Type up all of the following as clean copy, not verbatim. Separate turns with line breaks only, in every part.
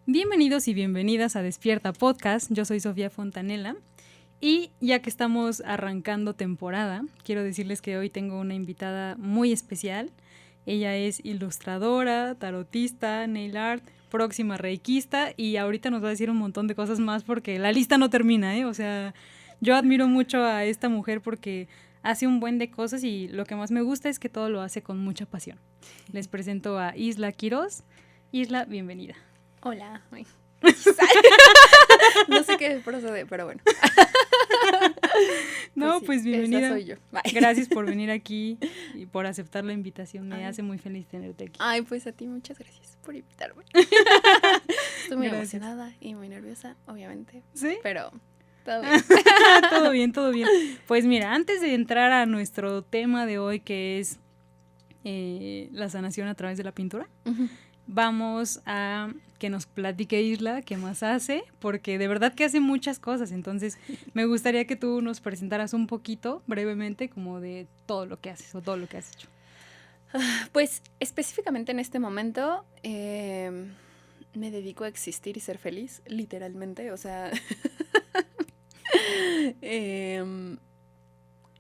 Bienvenidos y bienvenidas a Despierta Podcast. Yo soy Sofía Fontanella y ya que estamos arrancando temporada, quiero decirles que hoy tengo una invitada muy especial. Ella es ilustradora, tarotista, nail art, próxima reikista y ahorita nos va a decir un montón de cosas más porque la lista no termina, ¿eh? O sea, yo admiro mucho a esta mujer porque hace un buen de cosas y lo que más me gusta es que todo lo hace con mucha pasión. Les presento a Isla Quiroz. Isla, bienvenida.
Hola. No sé qué procede, pero bueno.
No, pues bienvenida.
Esa soy yo.
Gracias por venir aquí y por aceptar la invitación. Me hace muy feliz tenerte aquí.
Ay, pues a ti muchas gracias por invitarme. Estoy muy emocionada y muy nerviosa, obviamente.
¿Sí?
Pero todo bien.
Todo bien, todo bien. Pues mira, antes de entrar a nuestro tema de hoy, que es la sanación a través de la pintura, vamos a que nos platique Isla qué más hace, porque de verdad que hace muchas cosas, entonces me gustaría que tú nos presentaras un poquito, brevemente, como de todo lo que haces o todo lo que has hecho.
Pues específicamente en este momento me dedico a existir y ser feliz, literalmente, o sea...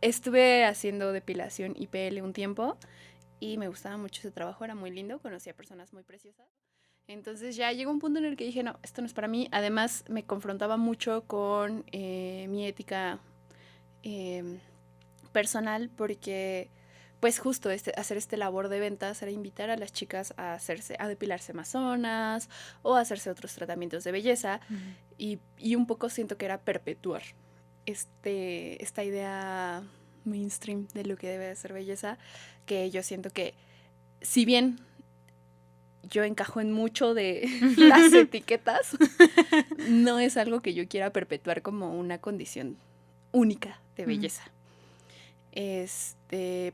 estuve haciendo depilación y PL un tiempo y me gustaba mucho ese trabajo, era muy lindo, conocí a personas muy preciosas. Entonces ya llegó un punto en el que dije, no, esto no es para mí. Además me confrontaba mucho con mi ética personal porque pues justo hacer este labor de ventas era invitar a las chicas a depilarse más zonas o a hacerse otros tratamientos de belleza y un poco siento que era perpetuar esta idea mainstream de lo que debe de ser belleza, que yo siento que si bien yo encajo en mucho de las etiquetas, no es algo que yo quiera perpetuar como una condición única de belleza.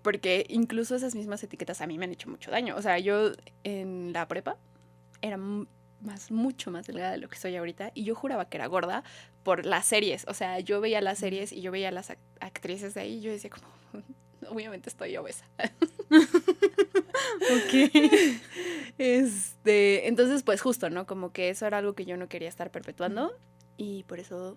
Porque incluso esas mismas etiquetas a mí me han hecho mucho daño. O sea, yo en la prepa era mucho más delgada de lo que soy ahorita y yo juraba que era gorda por las series. O sea, yo veía las series y yo veía las actrices de ahí y yo decía como, obviamente estoy obesa.
Ok.
Entonces, pues justo, ¿no? Como que eso era algo que yo no quería estar perpetuando y por eso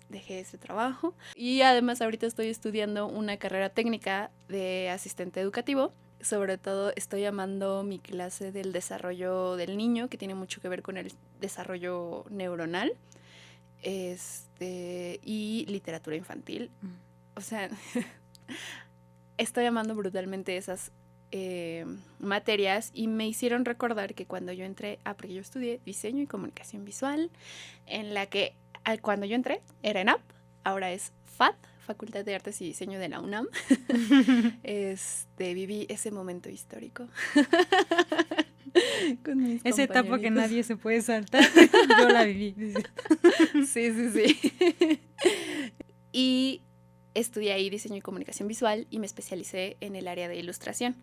dejé ese trabajo. Y además ahorita estoy estudiando una carrera técnica de asistente educativo. Sobre todo estoy amando mi clase del desarrollo del niño, que tiene mucho que ver con el desarrollo neuronal. Y literatura infantil. O sea, estoy amando brutalmente esas materias y me hicieron recordar que cuando yo entré, porque yo estudié diseño y comunicación visual, en la que cuando yo entré era ENAP, ahora es FAD, Facultad de Artes y Diseño de la UNAM. Viví ese momento histórico.
Con mis esa etapa que nadie se puede saltar, yo la viví.
Sí. Y estudié ahí diseño y comunicación visual y me especialicé en el área de ilustración.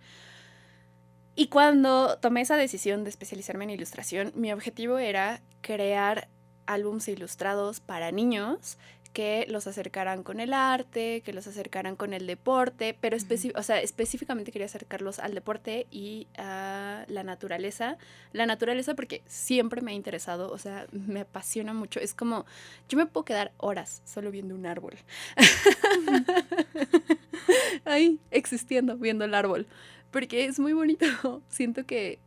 Y cuando tomé esa decisión de especializarme en ilustración, mi objetivo era crear álbumes ilustrados para niños que los acercaran con el arte, que los acercaran con el deporte, pero específicamente quería acercarlos al deporte y a la naturaleza. La naturaleza porque siempre me ha interesado, o sea, me apasiona mucho. Es como, yo me puedo quedar horas solo viendo un árbol. Ahí, existiendo, viendo el árbol. Porque es muy bonito. Siento que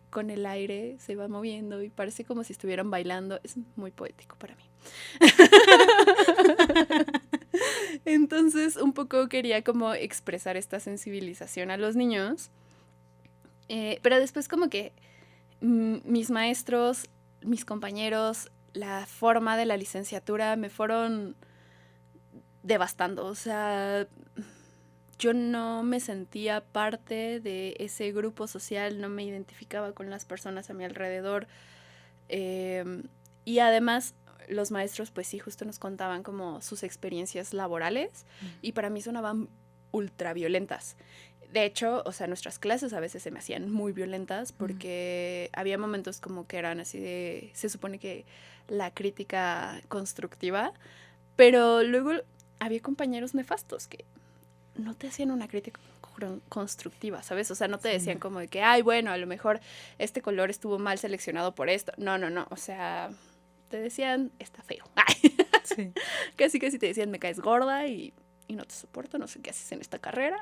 con el aire se va moviendo y parece como si estuvieran bailando. Es muy poético para mí. Entonces, un poco quería como expresar esta sensibilización a los niños. Pero después como que mis maestros, mis compañeros, la forma de la licenciatura me fueron devastando. O sea, yo no me sentía parte de ese grupo social, no me identificaba con las personas a mi alrededor. Y además los maestros pues sí justo nos contaban como sus experiencias laborales y para mí sonaban ultra violentas. De hecho, o sea, nuestras clases a veces se me hacían muy violentas porque había momentos como que eran así de, se supone que la crítica constructiva, pero luego había compañeros nefastos que no te hacían una crítica constructiva, ¿sabes? O sea, no te decían como de que, ay, bueno, a lo mejor este color estuvo mal seleccionado por esto. No, o sea, te decían, está feo.
Sí.
Casi te decían, me caes gorda y no te soporto, no sé qué haces en esta carrera.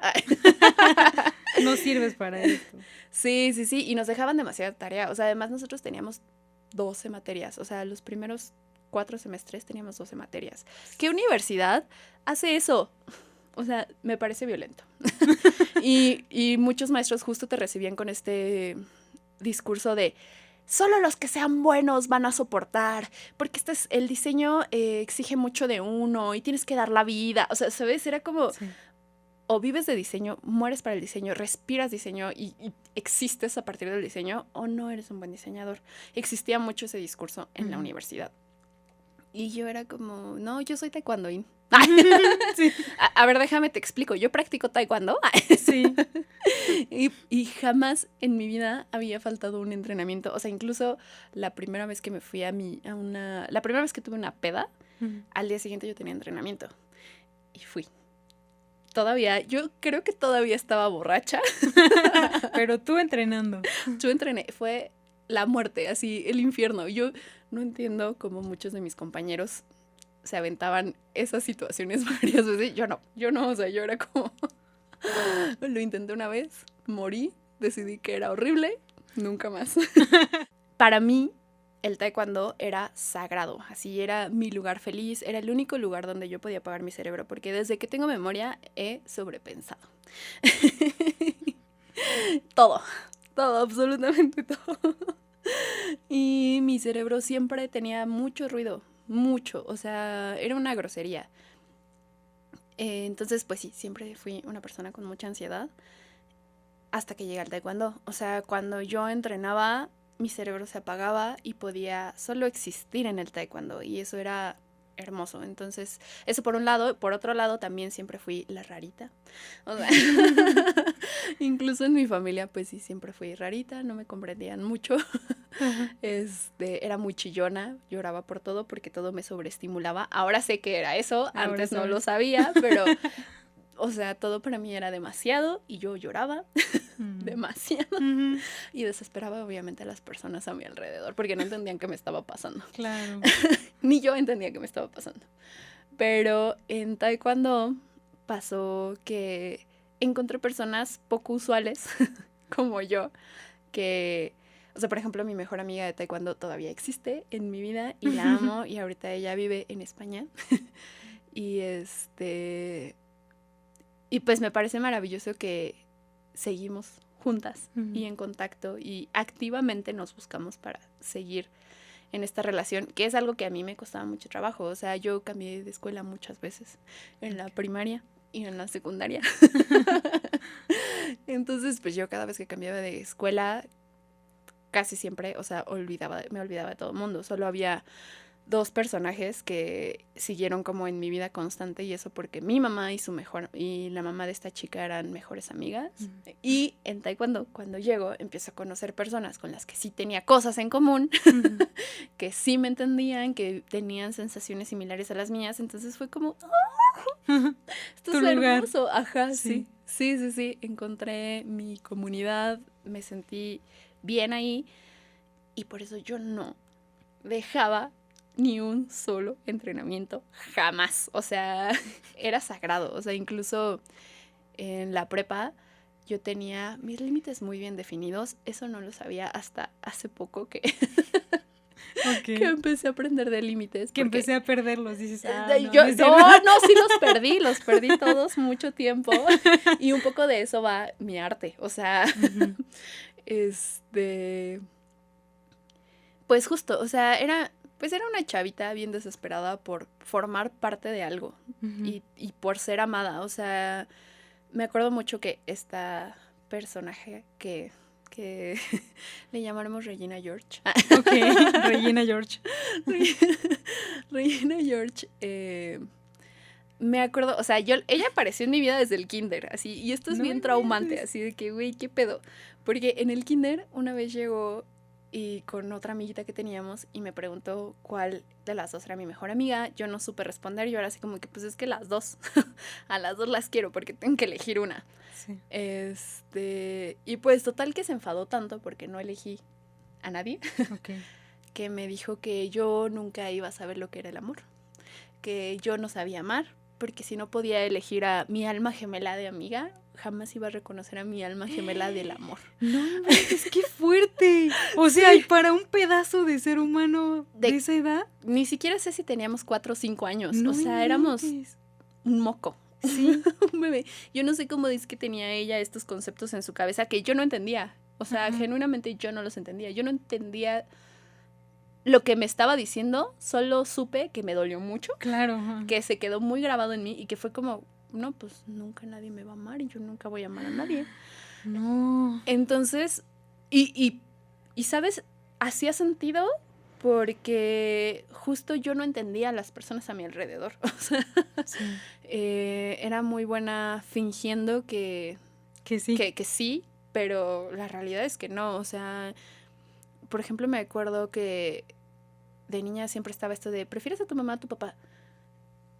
No sirves para esto.
Sí, y nos dejaban demasiada tarea. O sea, además nosotros teníamos 12 materias. O sea, los primeros 4 semestres teníamos 12 materias. ¿Qué universidad hace eso? O sea, me parece violento. y muchos maestros justo te recibían con este discurso de solo los que sean buenos van a soportar, porque el diseño exige mucho de uno y tienes que dar la vida. O sea, ¿sabes? Era como, o vives de diseño, mueres para el diseño, respiras diseño y existes a partir del diseño, o no eres un buen diseñador. Existía mucho ese discurso en la universidad. Y yo era como, no, yo soy taekwondoín. Sí. A ver, déjame te explico. Yo practico taekwondo.
Sí.
Y jamás en mi vida había faltado un entrenamiento. O sea, incluso la primera vez que me fui la primera vez que tuve una peda, al día siguiente yo tenía entrenamiento. Y fui. Yo creo que todavía estaba borracha.
Pero tú entrenando.
Yo entrené, fue la muerte, así, el infierno. Yo no entiendo cómo muchos de mis compañeros se aventaban esas situaciones varias veces. Yo no, o sea, yo era como... Lo intenté una vez, morí, decidí que era horrible, nunca más. Para mí, el taekwondo era sagrado, así era mi lugar feliz, era el único lugar donde yo podía apagar mi cerebro, porque desde que tengo memoria he sobrepensado. Todo, absolutamente todo. Y mi cerebro siempre tenía mucho ruido, mucho, o sea, era una grosería. Entonces, pues sí, siempre fui una persona con mucha ansiedad hasta que llegué al taekwondo. O sea, cuando yo entrenaba, mi cerebro se apagaba y podía solo existir en el taekwondo y eso era hermoso. Entonces, eso por un lado. Por otro lado, también siempre fui la rarita. O sea, incluso en mi familia, pues sí, siempre fui rarita, no me comprendían mucho. Era muy chillona, lloraba por todo porque todo me sobreestimulaba. Ahora sé que era eso, antes no lo sabía, pero, o sea, todo para mí era demasiado y yo lloraba demasiado y desesperaba obviamente a las personas a mi alrededor porque no entendían qué me estaba pasando.
Claro.
Ni yo entendía qué me estaba pasando. Pero en taekwondo pasó que encontré personas poco usuales como yo que... O sea, por ejemplo, mi mejor amiga de taekwondo todavía existe en mi vida y la amo y ahorita ella vive en España. Y y pues me parece maravilloso que seguimos juntas y en contacto y activamente nos buscamos para seguir en esta relación, que es algo que a mí me costaba mucho trabajo. O sea, yo cambié de escuela muchas veces, en la primaria y en la secundaria. Entonces, pues yo cada vez que cambiaba de escuela, casi siempre, o sea, me olvidaba de todo el mundo. Solo había 2 personajes que siguieron como en mi vida constante y eso porque mi mamá y la mamá de esta chica eran mejores amigas. Y en taekwondo, cuando llego, empiezo a conocer personas con las que sí tenía cosas en común, que sí me entendían, que tenían sensaciones similares a las mías. Entonces fue como, esto es hermoso. Ajá, sí. Encontré mi comunidad, me sentí bien ahí y por eso yo no dejaba ni un solo entrenamiento jamás. O sea, era sagrado. O sea, incluso en la prepa yo tenía mis límites muy bien definidos. Eso no lo sabía hasta hace poco que empecé a aprender de límites.
Que empecé a perderlos, dices.
Sí los perdí todos mucho tiempo. Y un poco de eso va mi arte. O sea, pues justo, o sea, era una chavita bien desesperada por formar parte de algo y por ser amada. O sea, me acuerdo mucho que esta personaje que le llamaremos Regina George.
Ok, Regina George.
Regina George, me acuerdo, o sea, ella apareció en mi vida desde el kinder, así, y esto es bien traumante, así de que, güey, ¿qué pedo? Porque en el kinder una vez llegó y con otra amiguita que teníamos y me preguntó cuál de las dos era mi mejor amiga. Yo no supe responder, yo era así como que pues es que las dos, a las dos las quiero porque tengo que elegir una.
Sí.
Y pues total que se enfadó tanto porque no elegí a nadie,
Okay.
que me dijo que yo nunca iba a saber lo que era el amor, que yo no sabía amar, porque si no podía elegir a mi alma gemela de amiga, jamás iba a reconocer a mi alma gemela del amor.
No, es que fuerte. O sea, y para un pedazo de ser humano de esa edad.
Ni siquiera sé si teníamos 4 o 5 años.
No
o sea, éramos un moco.
Sí.
Un bebé. Yo no sé cómo es que tenía ella estos conceptos en su cabeza que yo no entendía. O sea, genuinamente yo no los entendía. Yo no entendía lo que me estaba diciendo, solo supe que me dolió mucho.
Claro.
Que se quedó muy grabado en mí y que fue como, no, pues nunca nadie me va a amar y yo nunca voy a amar a nadie.
No.
Entonces, y ¿sabes? Hacía sentido porque justo yo no entendía a las personas a mi alrededor. O sea,
Sí.
Era muy buena fingiendo que
sí.
Que sí, pero la realidad es que no. O sea, por ejemplo, me acuerdo que de niña siempre estaba esto de, ¿prefieres a tu mamá o a tu papá?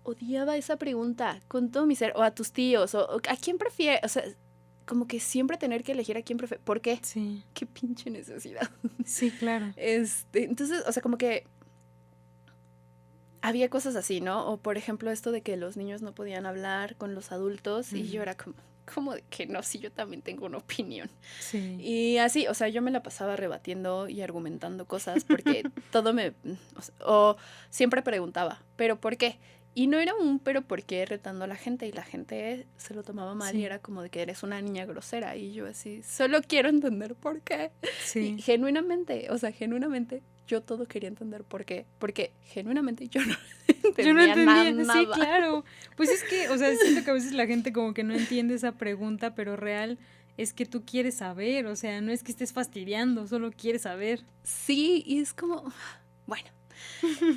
Odiaba esa pregunta con todo mi ser. O a tus tíos, o ¿a quién prefieres? O sea, como que siempre tener que elegir a quién prefiere. ¿Por qué?
Sí.
Qué pinche necesidad.
Sí, claro.
Entonces, o sea, como que había cosas así, ¿no? O por ejemplo, esto de que los niños no podían hablar con los adultos y yo era como de que no, si yo también tengo una opinión.
Sí.
Y así, o sea, yo me la pasaba rebatiendo y argumentando cosas porque todo o siempre preguntaba, ¿pero por qué? Y no era un pero por qué retando a la gente y la gente se lo tomaba mal y era como de que eres una niña grosera y yo así, solo quiero entender por qué.
Sí.
Y genuinamente, yo todo quería entender por qué, porque genuinamente yo no entendía nada.
Sí, claro. Pues es que, o sea, siento que a veces la gente como que no entiende esa pregunta, pero real es que tú quieres saber, o sea, no es que estés fastidiando, solo quieres saber.
Sí, y es como, bueno.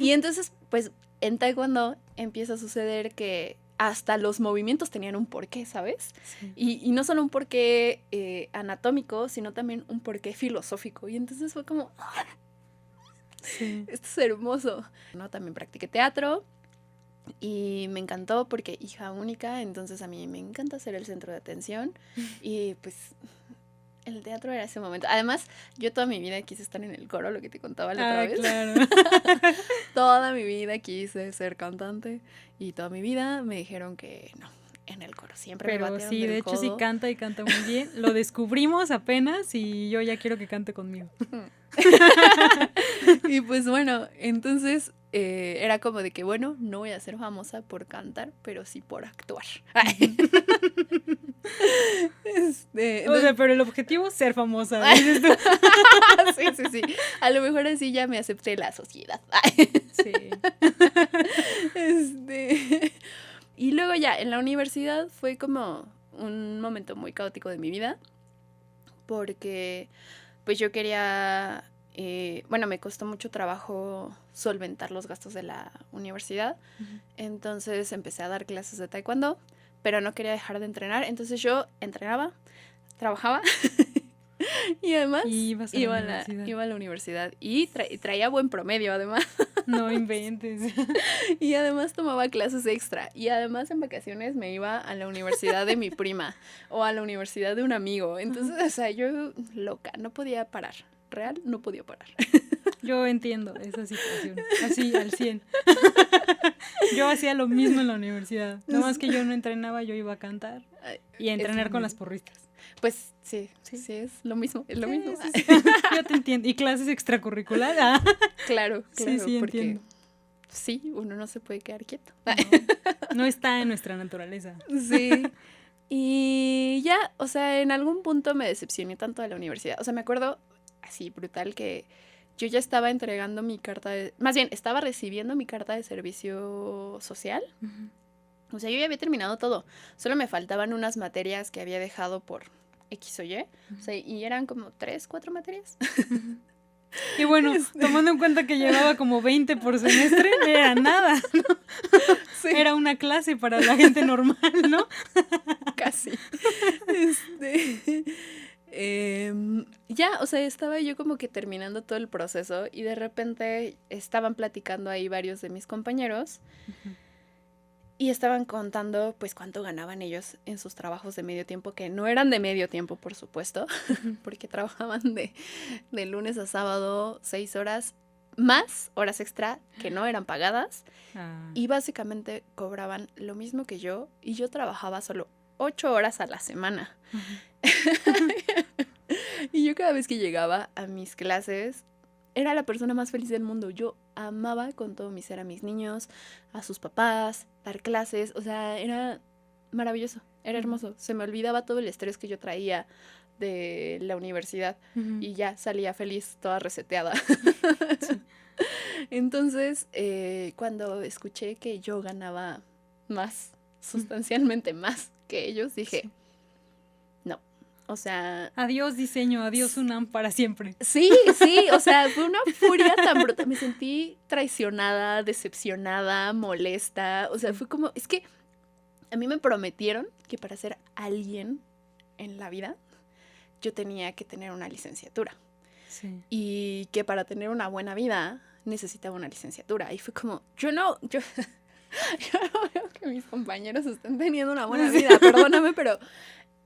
Y entonces, pues, en taekwondo empieza a suceder que hasta los movimientos tenían un porqué, ¿sabes?
Sí.
Y no solo un porqué anatómico, sino también un porqué filosófico. Y entonces fue como,
Sí.
esto es hermoso. ¿No? También practiqué teatro y me encantó porque hija única, entonces a mí me encanta ser el centro de atención y pues el teatro era ese momento. Además, yo toda mi vida quise estar en el coro, lo que te contaba la otra vez.
Claro.
Toda mi vida quise ser cantante y toda mi vida me dijeron que no, en el coro siempre me
Pero
batieron
sí,
del
de hecho
codo.
sí canta y canta muy bien. Lo descubrimos apenas y yo ya quiero que cante conmigo.
Y pues bueno, entonces era como de que bueno, no voy a ser famosa por cantar, pero sí por actuar.
O sea, pero el objetivo es ser famosa, dices tú.
Sí. A lo mejor así ya me acepté la sociedad.
Sí.
Y luego ya, en la universidad fue como un momento muy caótico de mi vida, porque pues yo quería, me costó mucho trabajo solventar los gastos de la universidad, entonces empecé a dar clases de taekwondo, pero no quería dejar de entrenar, entonces yo entrenaba, trabajaba y además iba a la universidad y traía buen promedio además.
No inventes.
Y además tomaba clases extra. Y además en vacaciones me iba a la universidad de mi prima o a la universidad de un amigo. Entonces, o sea, yo loca, no podía parar. Real, no podía parar.
Yo entiendo esa situación, así al 100. Yo hacía lo mismo en la universidad. Nada más que yo no entrenaba, yo iba a cantar y a entrenar con las porristas.
Pues sí, es lo mismo, es lo mismo.
Sí. Yo te entiendo. ¿Y clases extracurriculares?
Claro,
sí,
porque
entiendo.
Sí, uno no se puede quedar quieto.
No está en nuestra naturaleza.
Sí. Y ya, o sea, en algún punto me decepcioné tanto de la universidad. O sea, me acuerdo así brutal que yo ya estaba entregando mi carta más bien, estaba recibiendo mi carta de servicio social. O sea, yo ya había terminado todo. Solo me faltaban unas materias que había dejado por X o Y. O sea, y eran como 3, 4 materias.
Y bueno, tomando en cuenta que llevaba como 20 por semestre, no era nada, ¿no? Sí. Era una clase para la gente normal, ¿no?
Casi. Ya, o sea, estaba yo como que terminando todo el proceso y de repente estaban platicando ahí varios de mis compañeros y estaban contando pues cuánto ganaban ellos en sus trabajos de medio tiempo, que no eran de medio tiempo, por supuesto, porque trabajaban de lunes a sábado 6 horas más horas extra que no eran pagadas y básicamente cobraban lo mismo que yo y yo trabajaba solo 8 horas a la semana. Y yo cada vez que llegaba a mis clases era la persona más feliz del mundo. Yo amaba con todo mi ser a mis niños, a sus papás, dar clases. O sea, era maravilloso, era hermoso. Se me olvidaba todo el estrés que yo traía de la universidad y ya salía feliz, toda reseteada. Sí. Entonces, cuando escuché que yo ganaba más, sustancialmente más que ellos, dije, no, o sea...
Adiós diseño, adiós UNAM para siempre.
Sí, o sea, fue una furia tan brutal. Me sentí traicionada, decepcionada, molesta. O sea, fue como, es que a mí me prometieron que para ser alguien en la vida, yo tenía que tener una licenciatura. Sí. Y que para tener una buena vida necesitaba una licenciatura. Y fue como, yo no veo que mis compañeros estén teniendo una buena vida, perdóname, pero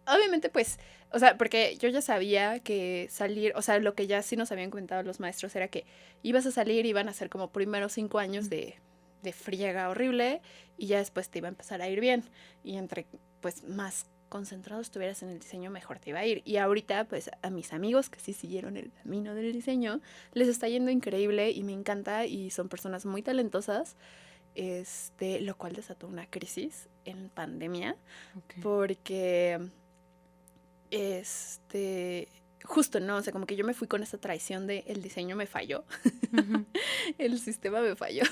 obviamente pues, o sea, porque yo ya sabía que salir, o sea, lo que ya sí nos habían comentado los maestros era que ibas a salir, iban a ser como primeros 5 años de friega horrible y ya después te iba a empezar a ir bien. Y entre pues más concentrado estuvieras en el diseño, mejor te iba a ir. Y ahorita, pues, a mis amigos que sí siguieron el camino del diseño, les está yendo increíble y me encanta y son personas muy talentosas, lo cual desató una crisis en pandemia, porque, justo, ¿no? O sea, como que yo me fui con esa traición de el diseño me falló, el sistema me falló.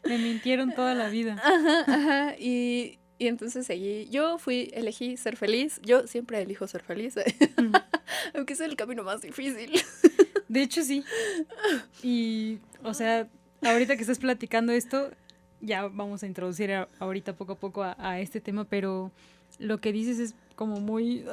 Me mintieron toda la vida.
Ajá, y entonces elegí ser feliz. Yo siempre elijo ser feliz, aunque es el camino más difícil.
De hecho, sí. Y, o sea, ahorita que estás platicando esto, ya vamos a introducir ahorita poco a poco a este tema, pero lo que dices es como muy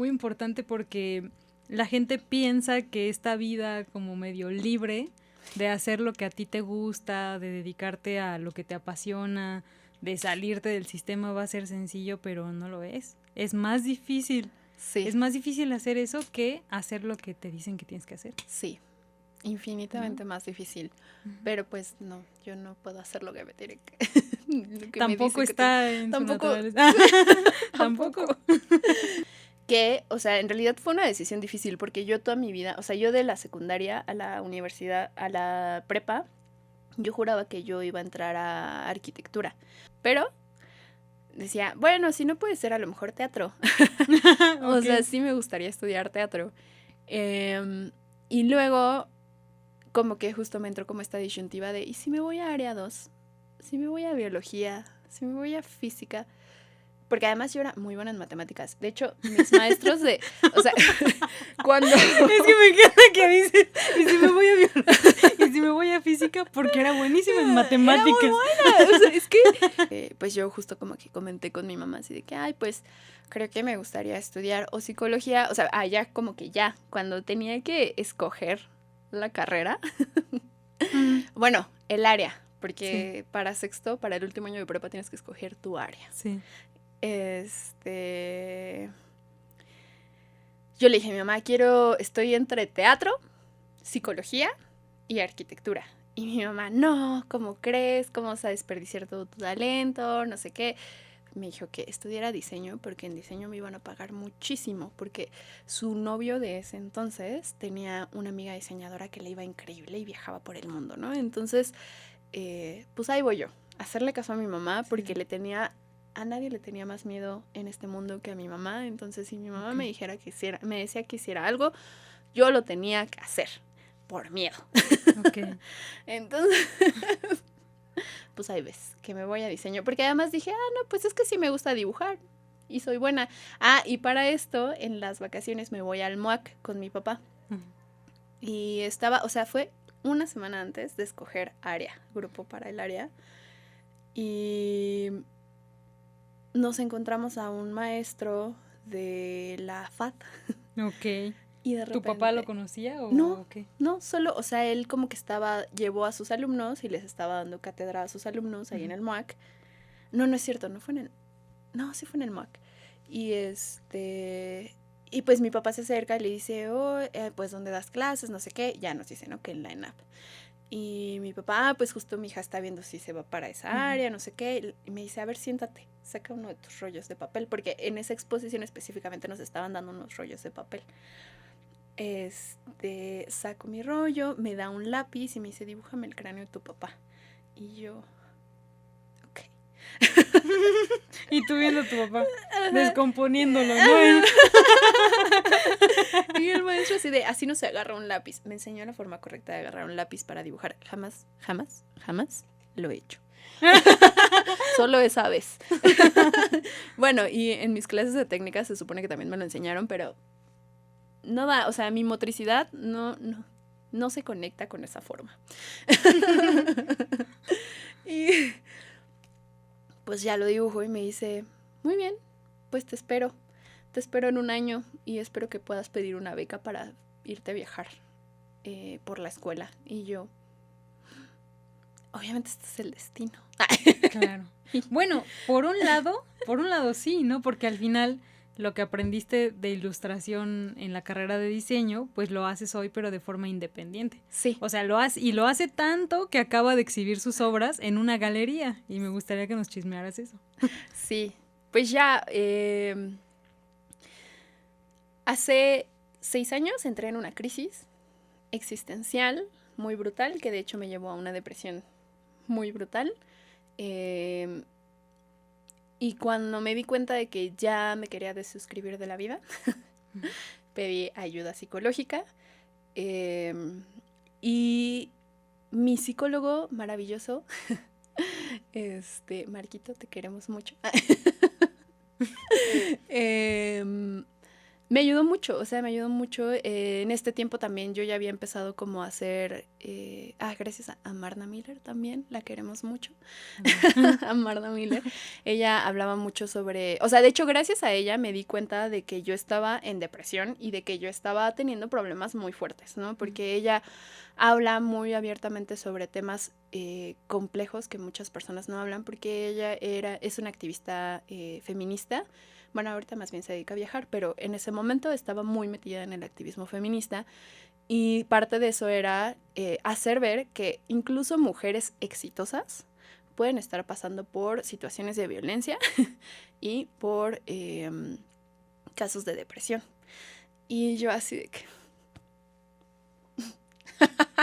importante porque la gente piensa que esta vida como medio libre de hacer lo que a ti te gusta, de dedicarte a lo que te apasiona, de salirte del sistema va a ser sencillo, pero no lo es. Es más difícil. Sí. Es más difícil hacer eso que hacer lo que te dicen que tienes que hacer.
Sí, infinitamente más difícil. Pero pues no, yo no puedo hacer lo que me tiene que
tampoco está en su naturaleza. Tampoco.
Que, o sea, en realidad fue una decisión difícil porque yo toda mi vida, o sea, yo de la secundaria a la universidad, a la prepa, yo juraba que yo iba a entrar a arquitectura. Pero decía, bueno, si no puede ser a lo mejor teatro. O sea, sí me gustaría estudiar teatro. Y luego, como que justo me entró como esta disyuntiva de, ¿y si me voy a área 2? ¿Si me voy a biología? ¿Si me voy a física? Porque además yo era muy buena en matemáticas. De hecho, mis maestros o sea, cuando...
Es que me encanta que dices, ¿y si me voy a biología? ¿Y si me voy a física? Porque era buenísima en matemáticas.
Era muy buena. O sea, es que... pues yo justo como que comenté con mi mamá así de que, ay, pues creo que me gustaría estudiar o psicología. O sea, ya como que ya, cuando tenía que escoger la carrera. Bueno, el área. Porque para el último año de prepa tienes que escoger tu área.
Sí.
Yo le dije a mi mamá, estoy entre teatro, psicología y arquitectura. Y mi mamá, no, ¿cómo crees? ¿Cómo vas a desperdiciar todo tu talento? No sé qué. Me dijo que estudiara diseño porque en diseño me iban a pagar muchísimo. Porque su novio de ese entonces tenía una amiga diseñadora que le iba increíble y viajaba por el mundo, ¿no? Entonces, pues ahí voy yo, a hacerle caso a mi mamá porque a nadie le tenía más miedo en este mundo que a mi mamá. Entonces, si mi mamá me decía que hiciera algo, yo lo tenía que hacer por miedo. Entonces, pues ahí ves, que me voy a diseño. Porque además dije, no, pues es que sí me gusta dibujar y soy buena. Y para esto, en las vacaciones me voy al MUAC con mi papá. Y fue una semana antes de escoger grupo para el área. Y nos encontramos a un maestro de la FAD.
Ok.
Y de
¿Tu
repente,
papá lo conocía o
no,
qué?
no, solo, o sea, él como que llevó a sus alumnos y les estaba dando cátedra a sus alumnos ahí en el MUAC. No es cierto, sí fue en el MUAC. Y pues mi papá se acerca y le dice, pues ¿dónde das clases? No sé qué. Ya nos dice, ¿no? Que en la ENAP. Y mi papá, pues justo mi hija está viendo si se va para esa área, no sé qué. Y me dice, a ver, siéntate, saca uno de tus rollos de papel. Porque en esa exposición específicamente nos estaban dando unos rollos de papel. Saco mi rollo, me da un lápiz y me dice, dibújame el cráneo de tu papá. Y yo, ok.
Y tú viendo a tu papá descomponiéndolo, ¿no?
Y el maestro así no se agarra un lápiz. Me enseñó la forma correcta de agarrar un lápiz para dibujar. Jamás, jamás, jamás lo he hecho. Solo esa vez. Bueno, y en mis clases de técnica se supone que también me lo enseñaron, pero no da, o sea, mi motricidad no se conecta con esa forma. Y pues ya lo dibujo y me dice, muy bien, pues te espero en un año y espero que puedas pedir una beca para irte a viajar por la escuela. Y yo, obviamente este es el destino.
Claro. Bueno, por un lado sí, ¿no? Porque al final lo que aprendiste de ilustración en la carrera de diseño, pues lo haces hoy, pero de forma independiente.
Sí.
O sea, lo hace tanto que acaba de exhibir sus obras en una galería. Y me gustaría que nos chismearas eso.
Sí, pues ya hace 6 años entré en una crisis existencial muy brutal, que de hecho me llevó a una depresión muy brutal. Y cuando me di cuenta de que ya me quería desuscribir de la vida, pedí ayuda psicológica. Y mi psicólogo maravilloso, Marquito, te queremos mucho. Me ayudó mucho, en este tiempo también yo ya había empezado como a hacer, gracias a Marna Miller también, la queremos mucho, a Marna Miller. Ella hablaba mucho sobre, o sea, de hecho gracias a ella me di cuenta de que yo estaba en depresión y de que yo estaba teniendo problemas muy fuertes, ¿no? Porque ella habla muy abiertamente sobre temas complejos que muchas personas no hablan, porque ella es una activista feminista. Bueno, ahorita más bien se dedica a viajar, pero en ese momento estaba muy metida en el activismo feminista y parte de eso era hacer ver que incluso mujeres exitosas pueden estar pasando por situaciones de violencia y por casos de depresión. Y yo así de que...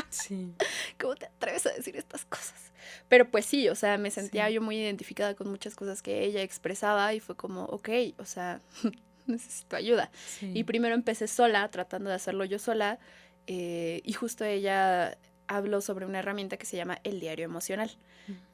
Sí.
¿Cómo te atreves a decir estas cosas? Pero pues sí, o sea, me sentía
Sí.
yo muy identificada con muchas cosas que ella expresaba y fue como, ok, o sea, necesito ayuda.
Sí.
Y primero empecé sola, tratando de hacerlo yo sola, y justo ella habló sobre una herramienta que se llama el diario emocional.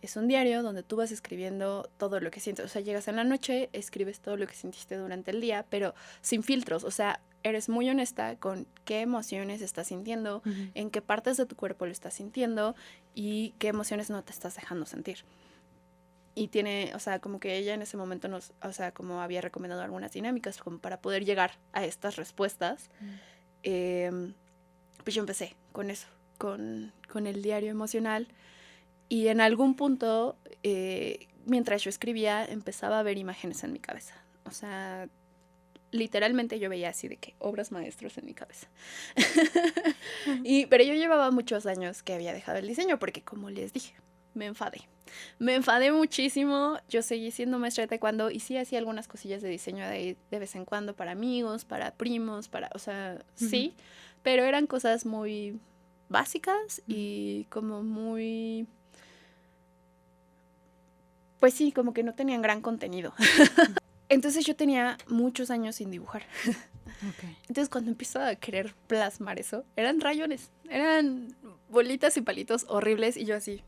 Es un diario donde tú vas escribiendo todo lo que sientes. O sea, llegas en la noche, escribes todo lo que sentiste durante el día, pero sin filtros. O sea, eres muy honesta con qué emociones estás sintiendo, en qué partes de tu cuerpo lo estás sintiendo y qué emociones no te estás dejando sentir. Y tiene, o sea, como que ella en ese momento como había recomendado algunas dinámicas como para poder llegar a estas respuestas. Pues yo empecé con eso, con el diario emocional. Y en algún punto, mientras yo escribía, empezaba a ver imágenes en mi cabeza. O sea, literalmente yo veía así de que obras maestras en mi cabeza. Pero yo llevaba muchos años que había dejado el diseño porque, como les dije, me enfadé. Me enfadé muchísimo. Yo seguí siendo maestra de taekwondo y sí hacía algunas cosillas de diseño de vez en cuando para amigos, para primos, o sea, sí. Pero eran cosas muy básicas y como muy... Pues sí, como que no tenían gran contenido. Entonces yo tenía muchos años sin dibujar.
Okay.
Entonces cuando empiezo a querer plasmar eso, eran rayones, eran bolitas y palitos horribles y yo así.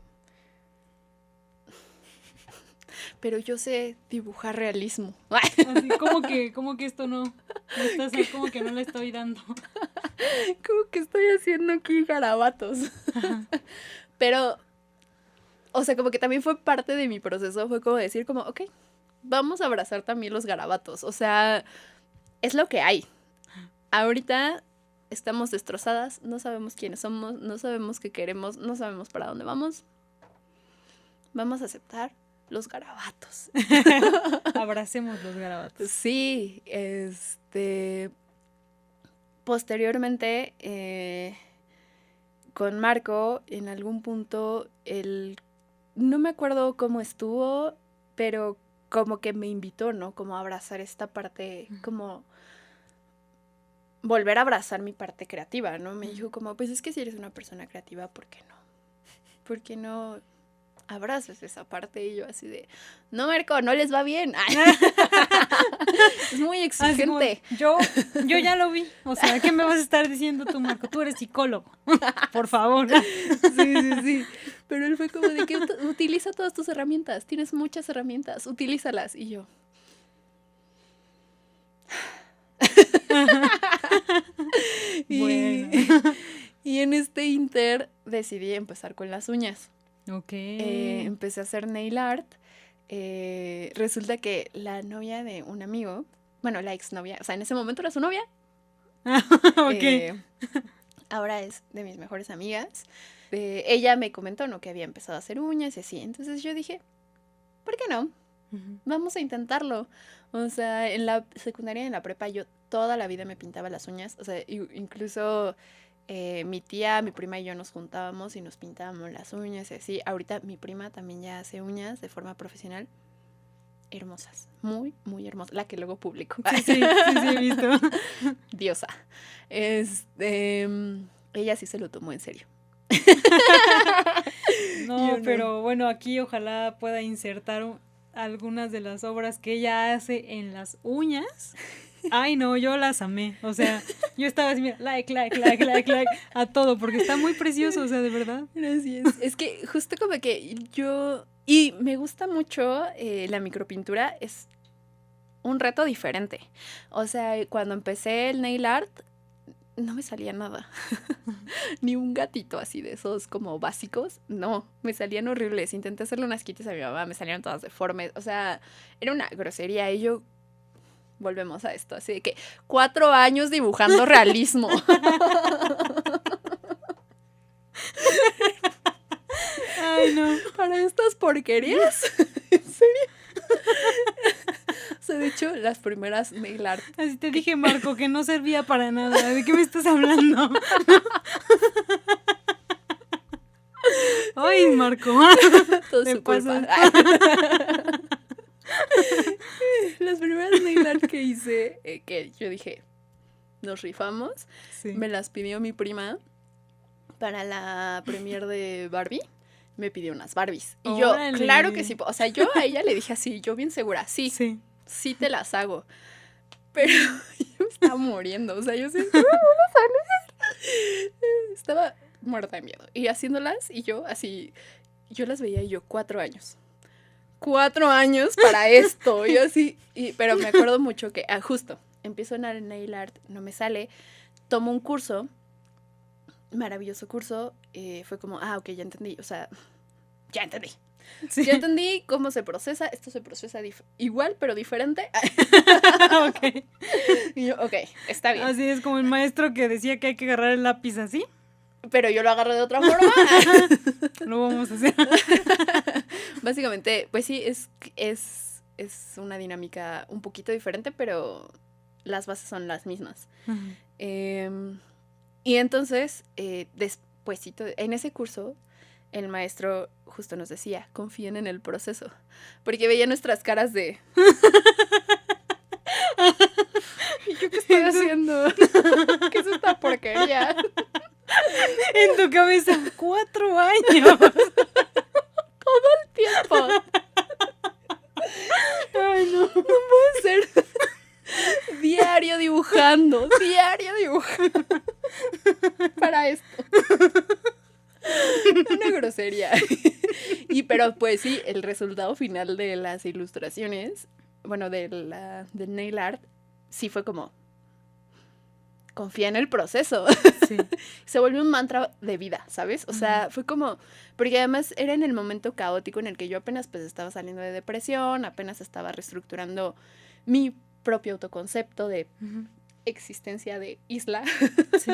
Pero yo sé dibujar realismo.
Así, como que esto no estás, como que no le estoy dando.
Como que estoy haciendo aquí garabatos. Pero, o sea, como que también fue parte de mi proceso, fue como decir como, ok, vamos a abrazar también los garabatos. O sea, es lo que hay. Ahorita estamos destrozadas, no sabemos quiénes somos, no sabemos qué queremos, no sabemos para dónde vamos. Vamos a aceptar los garabatos.
Abracemos los garabatos.
Sí, posteriormente, con Marco, en algún punto, no me acuerdo cómo estuvo, pero como que me invitó, ¿no? Como a abrazar esta parte, como volver a abrazar mi parte creativa, ¿no? Me dijo como, pues es que si eres una persona creativa, ¿por qué no? ¿Por qué no abrazas esa parte? Y yo así de, no, Marco, no les va bien. Es muy exigente.
Yo ya lo vi. O sea, ¿qué me vas a estar diciendo tú, Marco? Tú eres psicólogo. Por favor.
Sí. Pero él fue como de que utiliza todas tus herramientas. Tienes muchas herramientas. Utilízalas. Y yo...
Bueno.
Y en este inter decidí empezar con las uñas.
Ok.
Empecé a hacer nail art. Resulta que la novia de un amigo, bueno, la exnovia, o sea, en ese momento era su novia.
Ok.
Ahora es de mis mejores amigas. Ella me comentó, ¿no? Que había empezado a hacer uñas y así. Entonces yo dije, ¿por qué no? Vamos a intentarlo. O sea, en la secundaria y en la prepa yo toda la vida me pintaba las uñas. O sea, incluso mi tía, mi prima y yo nos juntábamos y nos pintábamos las uñas y así. Ahorita mi prima también ya hace uñas de forma profesional. Hermosas, muy, muy hermosas. La que luego publico.
Sí, he visto.
Diosa. Ella sí se lo tomó en serio.
No, pero bueno, aquí ojalá pueda insertar algunas de las obras que ella hace en las uñas. Ay, no, yo las amé. O sea, yo estaba así, mira, like a todo, porque está muy precioso, o sea, de verdad.
Gracias. Es que justo como que yo... Y me gusta mucho la micropintura, es un reto diferente. O sea, cuando empecé el nail art, no me salía nada. Ni un gatito así de esos como básicos. No, me salían horribles. Intenté hacerle unas quitas a mi mamá, me salieron todas deformes. O sea, era una grosería. Y yo, volvemos a esto, así de que 4 años dibujando realismo.
Ay, no.
Para estas porquerías. ¿En serio? O sea, de hecho, las primeras nail art.
Así te dije, Marco, que no servía para nada. ¿De qué me estás hablando? Ay, Marco.
Todo su culpa. Las primeras nail art que hice, que yo dije, nos rifamos, sí. Me las pidió mi prima para la premiere de Barbie. Me pidió unas Barbies. Y yo, claro que sí. O sea, yo a ella le dije así, yo bien segura, sí te las hago. Pero yo me estaba muriendo. O sea, yo sentí, estaba muerta de miedo. Y haciéndolas, y yo así, yo las veía y yo, 4 años. 4 años para esto. Yo así, pero me acuerdo mucho que, justo, empiezo en el nail art, no me sale, tomo un curso, maravilloso curso, fue como, ok, ya entendí, o sea, ya entendí. Sí. Ya entendí cómo se procesa, esto se procesa igual, pero diferente.
Ok.
Y yo, ok, está bien.
Así es como el maestro que decía que hay que agarrar el lápiz así.
Pero yo lo agarré de otra forma.
Lo vamos a hacer.
Básicamente, pues sí, es una dinámica un poquito diferente, pero las bases son las mismas. Uh-huh. Y entonces, despuésito, en ese curso, el maestro justo nos decía, confíen en el proceso. Porque veía nuestras caras de... ¿Y yo qué estoy haciendo? ¿Qué es esta porquería?
En tu cabeza, 4 años.
Todo el tiempo.
Ay, no.
No puede ser. Diario dibujando. Para esto. Una grosería. Pero pues sí, el resultado final de las ilustraciones, bueno, del nail art, sí fue como, confía en el proceso. Sí. Se volvió un mantra de vida, ¿sabes? O sea, fue como, porque además era en el momento caótico en el que yo apenas pues estaba saliendo de depresión, apenas estaba reestructurando mi propio autoconcepto, de
Ujú.
existencia de isla.
Sí.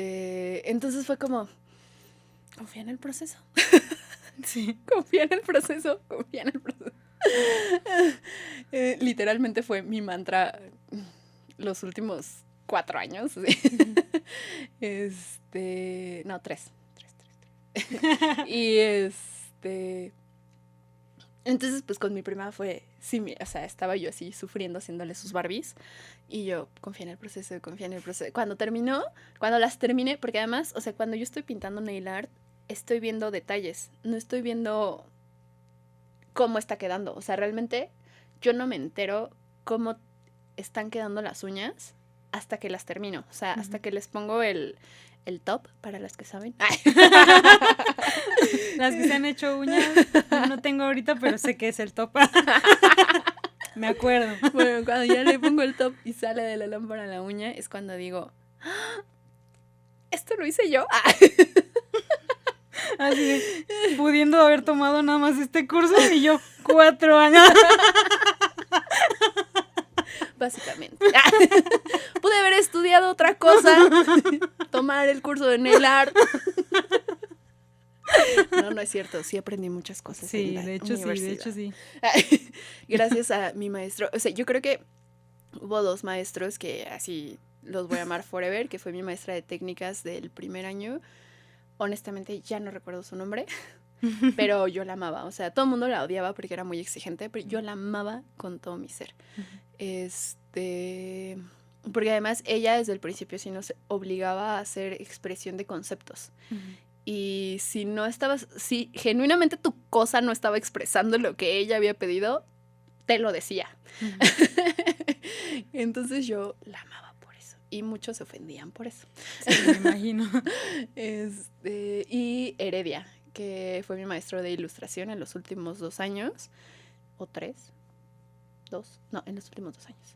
Entonces fue como, confía en el proceso.
Sí.
Confía en el proceso, confía en el proceso. Literalmente fue mi mantra los últimos 4 años. ¿Sí?
Ujú.
No, 3. Y entonces pues con mi prima fue, sí, o sea, estaba yo así sufriendo haciéndole sus Barbies y yo confía en el proceso, confía en el proceso. Cuando las terminé, porque además, o sea, cuando yo estoy pintando nail art, estoy viendo detalles, no estoy viendo cómo está quedando. O sea, realmente yo no me entero cómo están quedando las uñas hasta que las termino. O sea, hasta que les pongo el top, para las que saben.
Las que se han hecho uñas, no tengo ahorita, pero sé que es el top. Me acuerdo.
Bueno, cuando ya le pongo el top y sale de la lámpara la uña, es cuando digo, ¡ah! ¿Esto lo hice yo?
Así de, pudiendo haber tomado nada más este curso y yo 4 años.
Básicamente. Pude haber estudiado otra cosa, tomar el curso de nail art. No es cierto, sí aprendí muchas cosas.
Sí,
en la
de hecho
universidad.
sí.
Gracias a mi maestro. O sea, yo creo que hubo 2 maestros que así los voy a amar forever, que fue mi maestra de técnicas del primer año. Honestamente ya no recuerdo su nombre, pero yo la amaba. O sea, todo el mundo la odiaba porque era muy exigente, pero yo la amaba con todo mi ser. Porque además ella desde el principio sí nos obligaba a hacer expresión de conceptos. Y si genuinamente tu cosa no estaba expresando lo que ella había pedido, te lo decía. Entonces yo la amaba por eso. Y muchos se ofendían por eso.
Sí, me imagino.
Y Heredia, que fue mi maestro de ilustración en los últimos 2 años. ¿O 3? 2. No, en los últimos 2 años.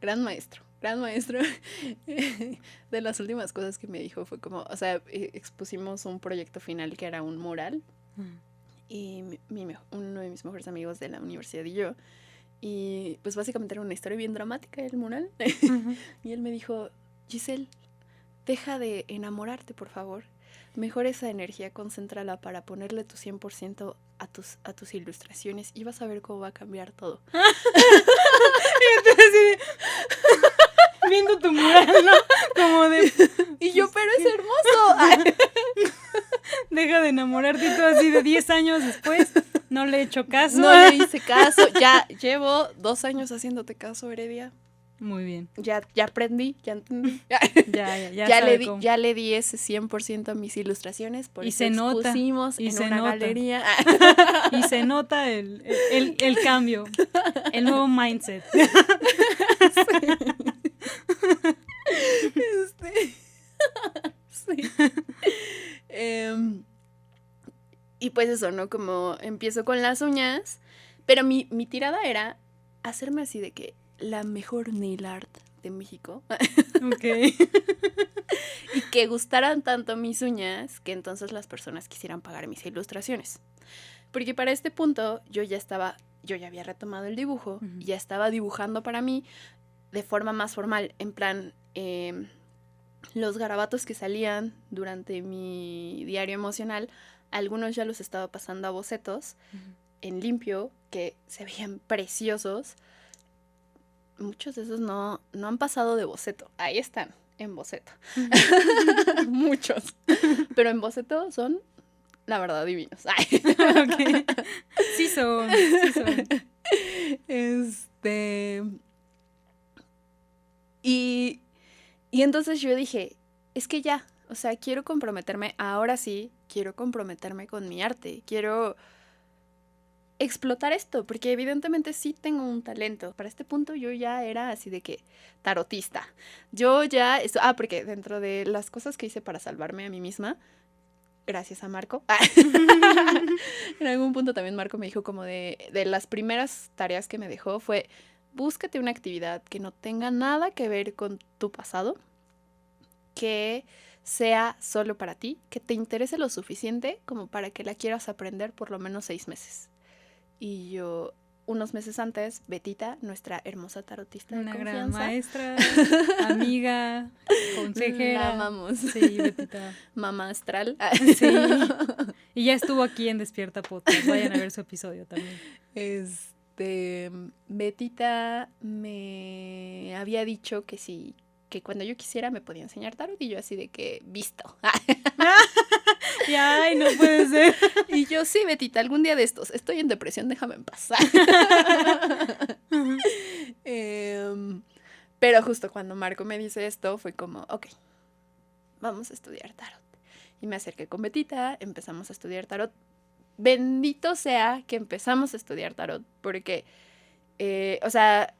Gran maestro. De las últimas cosas que me dijo fue como, o sea, expusimos un proyecto final que era un mural. Y uno de mis mejores amigos de la universidad y yo. Y pues básicamente era una historia bien dramática el mural. Y él me dijo, Giselle, deja de enamorarte, por favor. Mejor esa energía, concéntrala para ponerle tu 100% a tus ilustraciones y vas a ver cómo va a cambiar todo.
Y entonces, viendo tu mural, ¿no? Como de...
Y yo, pero es hermoso.
Deja de enamorarte y todo así de 10 años después. No le he hecho caso.
No le hice caso. Ya llevo 2 años haciéndote caso, Heredia.
Muy bien.
Ya aprendí, ya entendí. Ya le di ese 100% a mis ilustraciones. Por
y
eso
se nota.
expusimos
Y
en
se
una
nota.
galería.
Y se nota el cambio. El nuevo mindset.
Sí. Y pues eso, ¿no? Como empiezo con las uñas, pero mi tirada era hacerme así de que la mejor nail art de México.
Ok.
Y que gustaran tanto mis uñas que entonces las personas quisieran pagar mis ilustraciones. Porque para este punto yo ya había retomado el dibujo, y ya estaba dibujando para mí de forma más formal, en plan, los garabatos que salían durante mi diario emocional, algunos ya los estaba pasando a bocetos en limpio, que se veían preciosos. Muchos de esos no han pasado de boceto. Ahí están, en boceto. Muchos. Pero en boceto son, la verdad, divinos.
Okay. Sí son.
Y entonces yo dije, es que ya, o sea, quiero comprometerme, ahora sí, quiero comprometerme con mi arte, quiero explotar esto, porque evidentemente sí tengo un talento. Para este punto yo ya era así de que tarotista. Porque dentro de las cosas que hice para salvarme a mí misma, gracias a Marco, en algún punto también Marco me dijo como de las primeras tareas que me dejó fue, búscate una actividad que no tenga nada que ver con tu pasado, que sea solo para ti, que te interese lo suficiente como para que la quieras aprender por lo menos 6 meses. Y yo, unos meses antes, Betita, nuestra hermosa tarotista de
Una
confianza.
gran maestra, amiga, consejera.
La amamos.
Sí, Betita.
Mamá astral.
Sí. Y ya estuvo aquí en Despierta Podcast. Vayan a ver su episodio también.
Betita me había dicho que sí, que cuando yo quisiera me podía enseñar tarot, y yo así de que, visto.
Y ay, no puede ser.
Y yo, sí, Betita, algún día de estos, estoy en depresión, déjame en paz. Pero justo cuando Marco me dice esto, fue como, ok, vamos a estudiar tarot. Y me acerqué con Betita, empezamos a estudiar tarot. Bendito sea que empezamos a estudiar tarot, porque, o sea,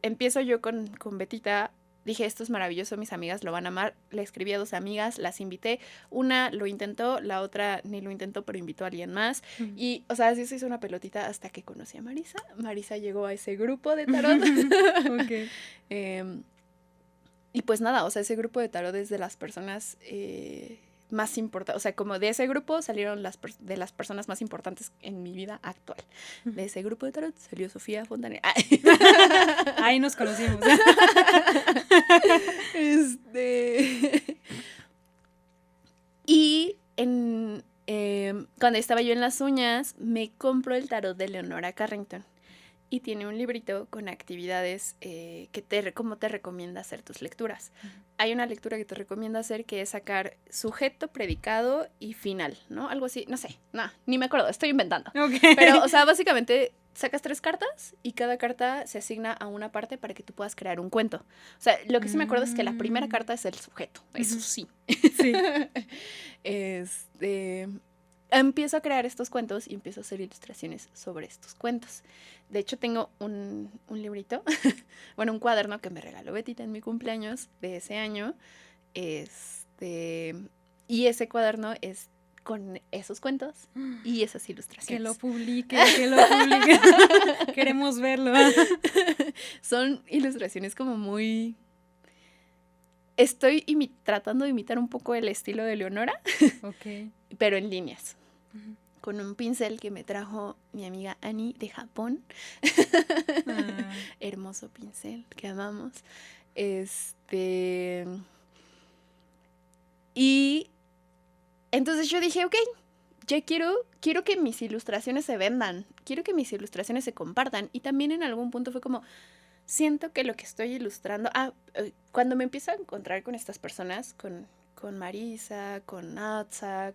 empiezo yo con Betita. Dije, esto es maravilloso, mis amigas lo van a amar. Le escribí a 2 amigas, las invité. Una lo intentó, la otra ni lo intentó, pero invitó a alguien más. Y, o sea, así se hizo una pelotita hasta que conocí a Marisa. Marisa llegó a ese grupo de tarot.
Okay.
Y pues nada, o sea, ese grupo de tarot es de las personas más importantes. O sea, como de ese grupo salieron de las personas más importantes en mi vida actual. De ese grupo de tarot salió Sofía Fontanera.
Ahí nos conocimos.
Y cuando estaba yo en las uñas, me compro el tarot de Leonora Carrington. Y tiene un librito con actividades cómo te recomienda hacer tus lecturas. Hay una lectura que te recomienda hacer que es sacar sujeto, predicado y final, ¿no? Algo así, no sé, ni me acuerdo, estoy inventando.
Okay.
Pero, o sea, básicamente sacas 3 cartas y cada carta se asigna a una parte para que tú puedas crear un cuento. O sea, lo que sí me acuerdo es que la primera carta es el sujeto, eso sí.
Sí.
Empiezo a crear estos cuentos y empiezo a hacer ilustraciones sobre estos cuentos. De hecho, tengo un librito, bueno, un cuaderno que me regaló Betita en mi cumpleaños de ese año. Y ese cuaderno es con esos cuentos y esas ilustraciones.
Que lo publique. Queremos verlo.
Son ilustraciones como muy... Estoy tratando de imitar un poco el estilo de Leonora,
Okay.
pero en líneas. Con un pincel que me trajo mi amiga Annie de Japón. Hermoso pincel que amamos. Y entonces yo dije, ok, ya quiero que mis ilustraciones se vendan. Quiero que mis ilustraciones se compartan. Y también en algún punto fue como, siento que lo que estoy ilustrando... cuando me empiezo a encontrar con estas personas, con Marisa, con Atza,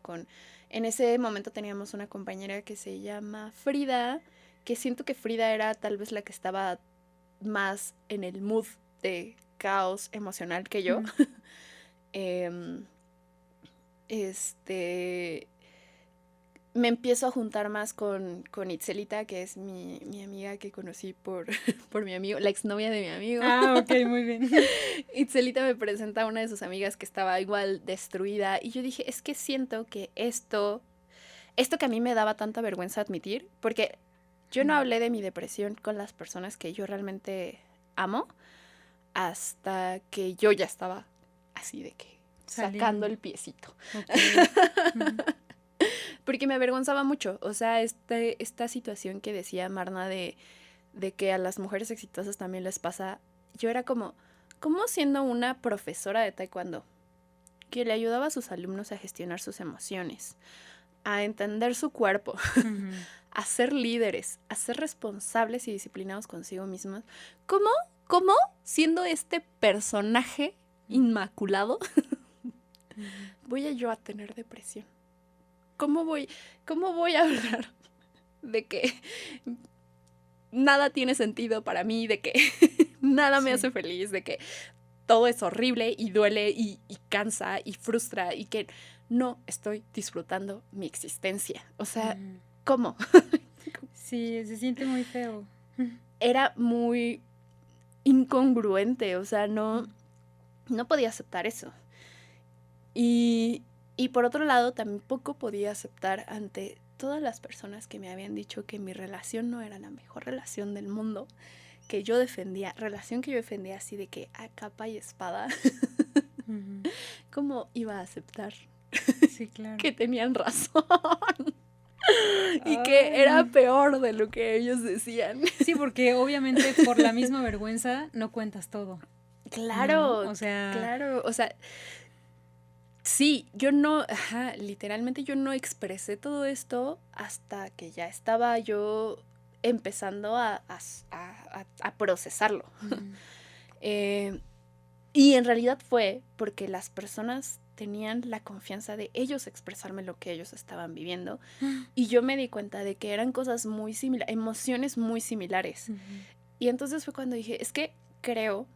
en ese momento teníamos una compañera que se llama Frida, que siento que Frida era tal vez la que estaba más en el mood de caos emocional que yo. Me empiezo a juntar más con Itzelita, que es mi amiga que conocí por mi amigo, la exnovia de mi amigo.
Ok, muy bien.
Itzelita me presenta a una de sus amigas que estaba igual destruida, y yo dije, es que siento que esto que a mí me daba tanta vergüenza admitir, porque yo no hablé de mi depresión con las personas que yo realmente amo, hasta que yo ya estaba así de que sacando el piecito. Okay. Porque me avergonzaba mucho. O sea, esta situación que decía Marna de que a las mujeres exitosas también les pasa. Yo era como siendo una profesora de taekwondo que le ayudaba a sus alumnos a gestionar sus emociones, a entender su cuerpo, a ser líderes, a ser responsables y disciplinados consigo mismos. ¿Cómo siendo este personaje inmaculado voy yo a tener depresión? ¿Cómo voy a hablar de que nada tiene sentido para mí, de que nada me hace feliz, de que todo es horrible y duele y cansa y frustra y que no estoy disfrutando mi existencia? O sea, ¿cómo?
Sí, se siente muy feo.
Era muy incongruente, o sea, no podía aceptar eso. Y por otro lado, tampoco podía aceptar ante todas las personas que me habían dicho que mi relación no era la mejor relación del mundo, que yo defendía así de que a capa y espada. ¿Cómo iba a aceptar
Sí, claro.
que tenían razón? Y que era peor de lo que ellos decían.
Sí, porque obviamente por la misma vergüenza no cuentas todo.
Claro,
¿no? O sea,
claro, o sea, sí, yo no, literalmente yo no expresé todo esto hasta que ya estaba yo empezando a procesarlo. Y en realidad fue porque las personas tenían la confianza de ellos expresarme lo que ellos estaban viviendo. Y yo me di cuenta de que eran cosas muy similares, emociones muy similares. Y entonces fue cuando dije, es que creo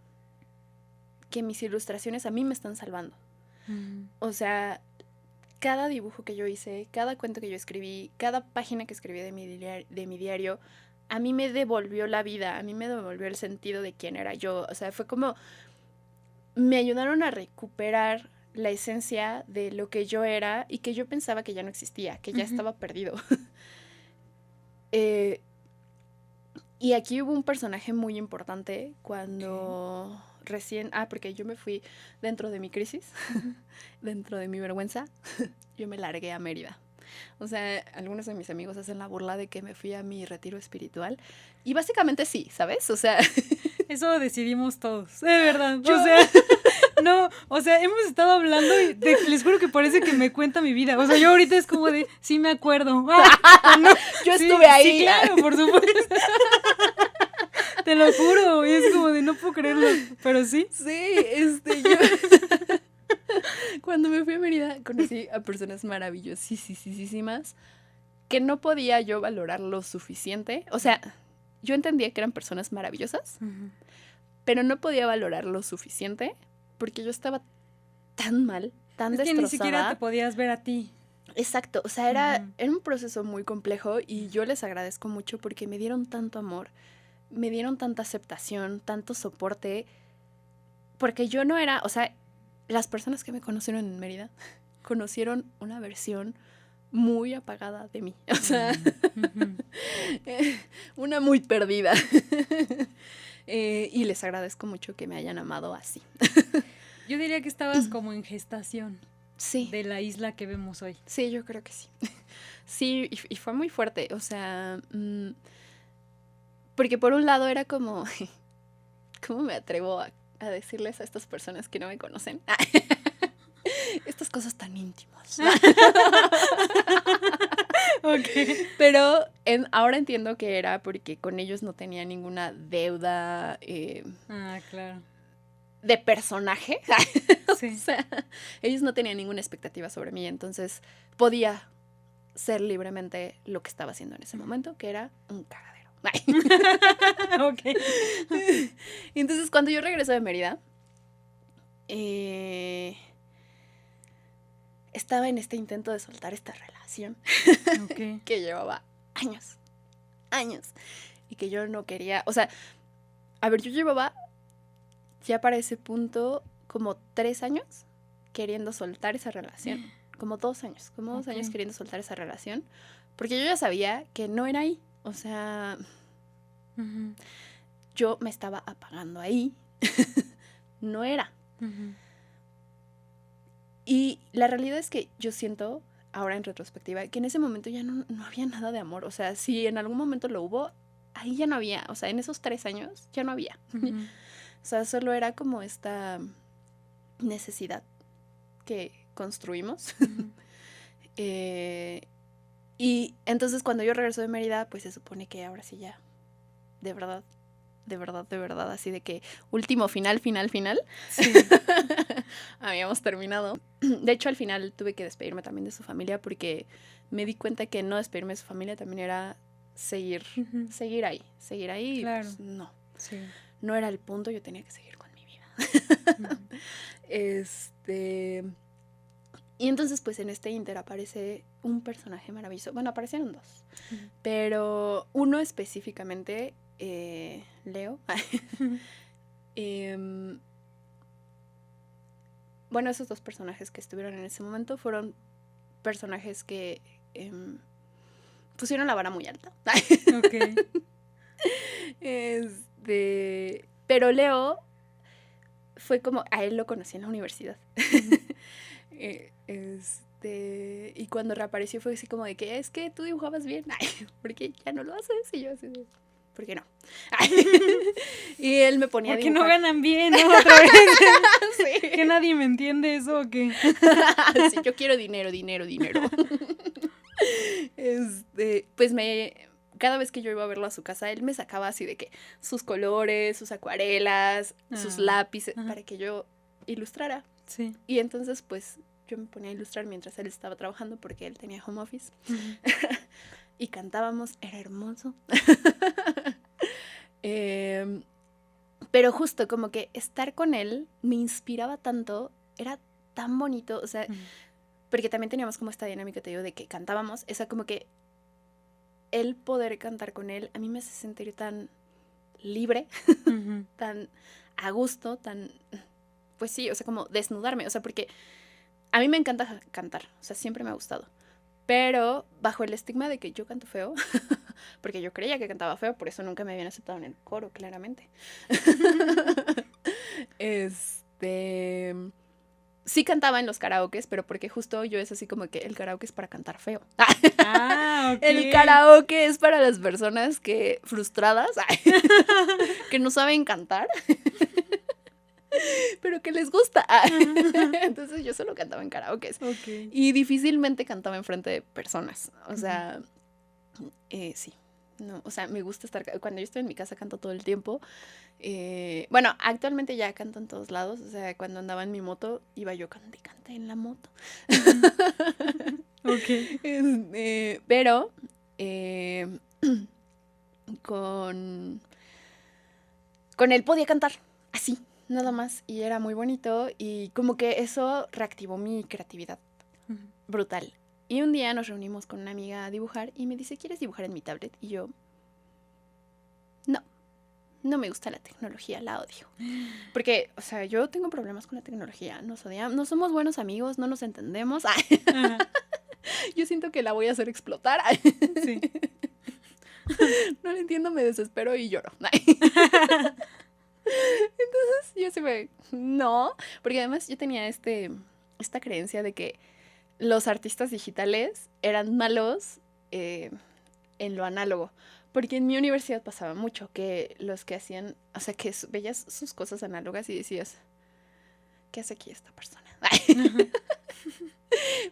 que mis ilustraciones a mí me están salvando. O sea, cada dibujo que yo hice, cada cuento que yo escribí, cada página que escribí de mi diario, a mí me devolvió la vida, a mí me devolvió el sentido de quién era yo. O sea, fue como, me ayudaron a recuperar la esencia de lo que yo era y que yo pensaba que ya no existía, que ya estaba perdido. Y aquí hubo un personaje muy importante cuando recién, porque yo me fui dentro de mi crisis, dentro de mi vergüenza, yo me largué a Mérida. O sea, algunos de mis amigos hacen la burla de que me fui a mi retiro espiritual. Y básicamente sí, ¿sabes? O sea...
Eso decidimos todos, de verdad. O sea, no, o sea, hemos estado hablando y les juro que parece que me cuenta mi vida. O sea, yo ahorita es como de, sí me acuerdo. No,
yo estuve ahí.
Sí, claro, por supuesto. Te lo juro, y es como de, no puedo creerlo, pero sí.
Sí, yo... Cuando me fui a Mérida conocí a personas maravillosísimas que no podía yo valorar lo suficiente. O sea, yo entendía que eran personas maravillosas, pero no podía valorar lo suficiente porque yo estaba tan mal, tan destrozada.
Que ni siquiera te podías ver a ti.
Exacto, o sea, era un proceso muy complejo y yo les agradezco mucho porque me dieron tanto amor, me dieron tanta aceptación, tanto soporte, porque yo no era, o sea, las personas que me conocieron en Mérida conocieron una versión muy apagada de mí, o sea, una muy perdida. Y les agradezco mucho que me hayan amado así.
Yo diría que estabas como en gestación.
Sí.
De la isla que vemos hoy.
Sí, yo creo que sí. Sí, y fue muy fuerte, o sea, porque por un lado era como, ¿cómo me atrevo a decirles a estas personas que no me conocen? Estas cosas tan íntimas.
Okay.
Pero ahora entiendo que era porque con ellos no tenía ninguna deuda.
Claro.
De personaje.
Sí.
O sea, ellos no tenían ninguna expectativa sobre mí, entonces podía ser libremente lo que estaba haciendo en ese momento, que era un cagadero.
Ok.
Y entonces cuando yo regreso de Mérida, estaba en este intento de soltar esta relación que llevaba años, y que yo no quería, o sea, a ver, yo llevaba ya para ese punto como 3 años queriendo soltar esa relación, como 2 años, queriendo soltar esa relación, porque yo ya sabía que no era ahí, o sea, yo me estaba apagando ahí, no era. Y la realidad es que yo siento, ahora en retrospectiva, que en ese momento ya no había nada de amor, o sea, si en algún momento lo hubo, ahí ya no había, o sea, en esos 3 años ya no había. O sea, solo era como esta necesidad que construimos. Y entonces cuando yo regreso de Mérida, pues se supone que ahora sí ya, de verdad, así de que último final. Sí. Habíamos terminado. De hecho, al final tuve que despedirme también de su familia porque me di cuenta que no despedirme de su familia también era seguir ahí.
Claro.
Pues, no.
Sí.
No era el punto, yo tenía que seguir con mi vida. Y entonces, pues, en este inter aparece un personaje maravilloso. Bueno, aparecieron 2. Pero uno específicamente, Leo. Bueno, esos 2 personajes que estuvieron en ese momento fueron personajes que pusieron la vara muy alta.
Ok.
Pero Leo fue como, a él lo conocí en la universidad. Y cuando reapareció fue así como de que, es que tú dibujabas bien. Ay, ¿por qué ya no lo haces? Y yo así de, ¿por qué no? Y él me ponía a
Porque
dibujar.
no ganan bien, ¿no? Otra vez.
Sí.
¿Que nadie me entiende eso o qué?
Sí, yo quiero dinero. Pues cada vez que yo iba a verlo a su casa, él me sacaba así de que sus colores, sus acuarelas, sus lápices, para que yo ilustrara.
Sí.
Y entonces, pues, yo me ponía a ilustrar mientras él estaba trabajando porque él tenía home office. Y cantábamos, era hermoso. Pero justo como que estar con él me inspiraba tanto, era tan bonito, o sea, porque también teníamos como esta dinámica, te digo, de que cantábamos, o sea, como que el poder cantar con él a mí me hace sentir tan libre, tan a gusto, tan, pues sí, o sea, como desnudarme, o sea, porque a mí me encanta cantar, o sea, siempre me ha gustado, pero bajo el estigma de que yo canto feo, porque yo creía que cantaba feo, por eso nunca me habían aceptado en el coro, claramente. Sí cantaba en los karaokes, pero porque justo yo es así como que el karaoke es para cantar feo.
Ah, ok.
El karaoke es para las personas frustradas, que no saben cantar, pero que les gusta. Entonces yo solo cantaba en karaokes.
Okay.
Y difícilmente cantaba enfrente de personas. O sea, sí. No, o sea, me gusta estar... Cuando yo estoy en mi casa canto todo el tiempo. Bueno, actualmente ya canto en todos lados. O sea, cuando andaba en mi moto, iba yo cante en la moto.
Ok.
Pero con él podía cantar así, nada más. Y era muy bonito. Y como que eso reactivó mi creatividad. Brutal. Y un día nos reunimos con una amiga a dibujar y me dice, ¿quieres dibujar en mi tablet? Y yo, no me gusta la tecnología, la odio. Porque, o sea, yo tengo problemas con la tecnología, nos odiamos, no somos buenos amigos, no nos entendemos. Yo siento que la voy a hacer explotar.
Sí.
No la entiendo, me desespero y lloro. Entonces yo se no, porque además yo tenía esta creencia de que los artistas digitales eran malos en lo análogo. Porque en mi universidad pasaba mucho que los que hacían, o sea, que veías sus cosas análogas y decías, ¿qué hace aquí esta persona?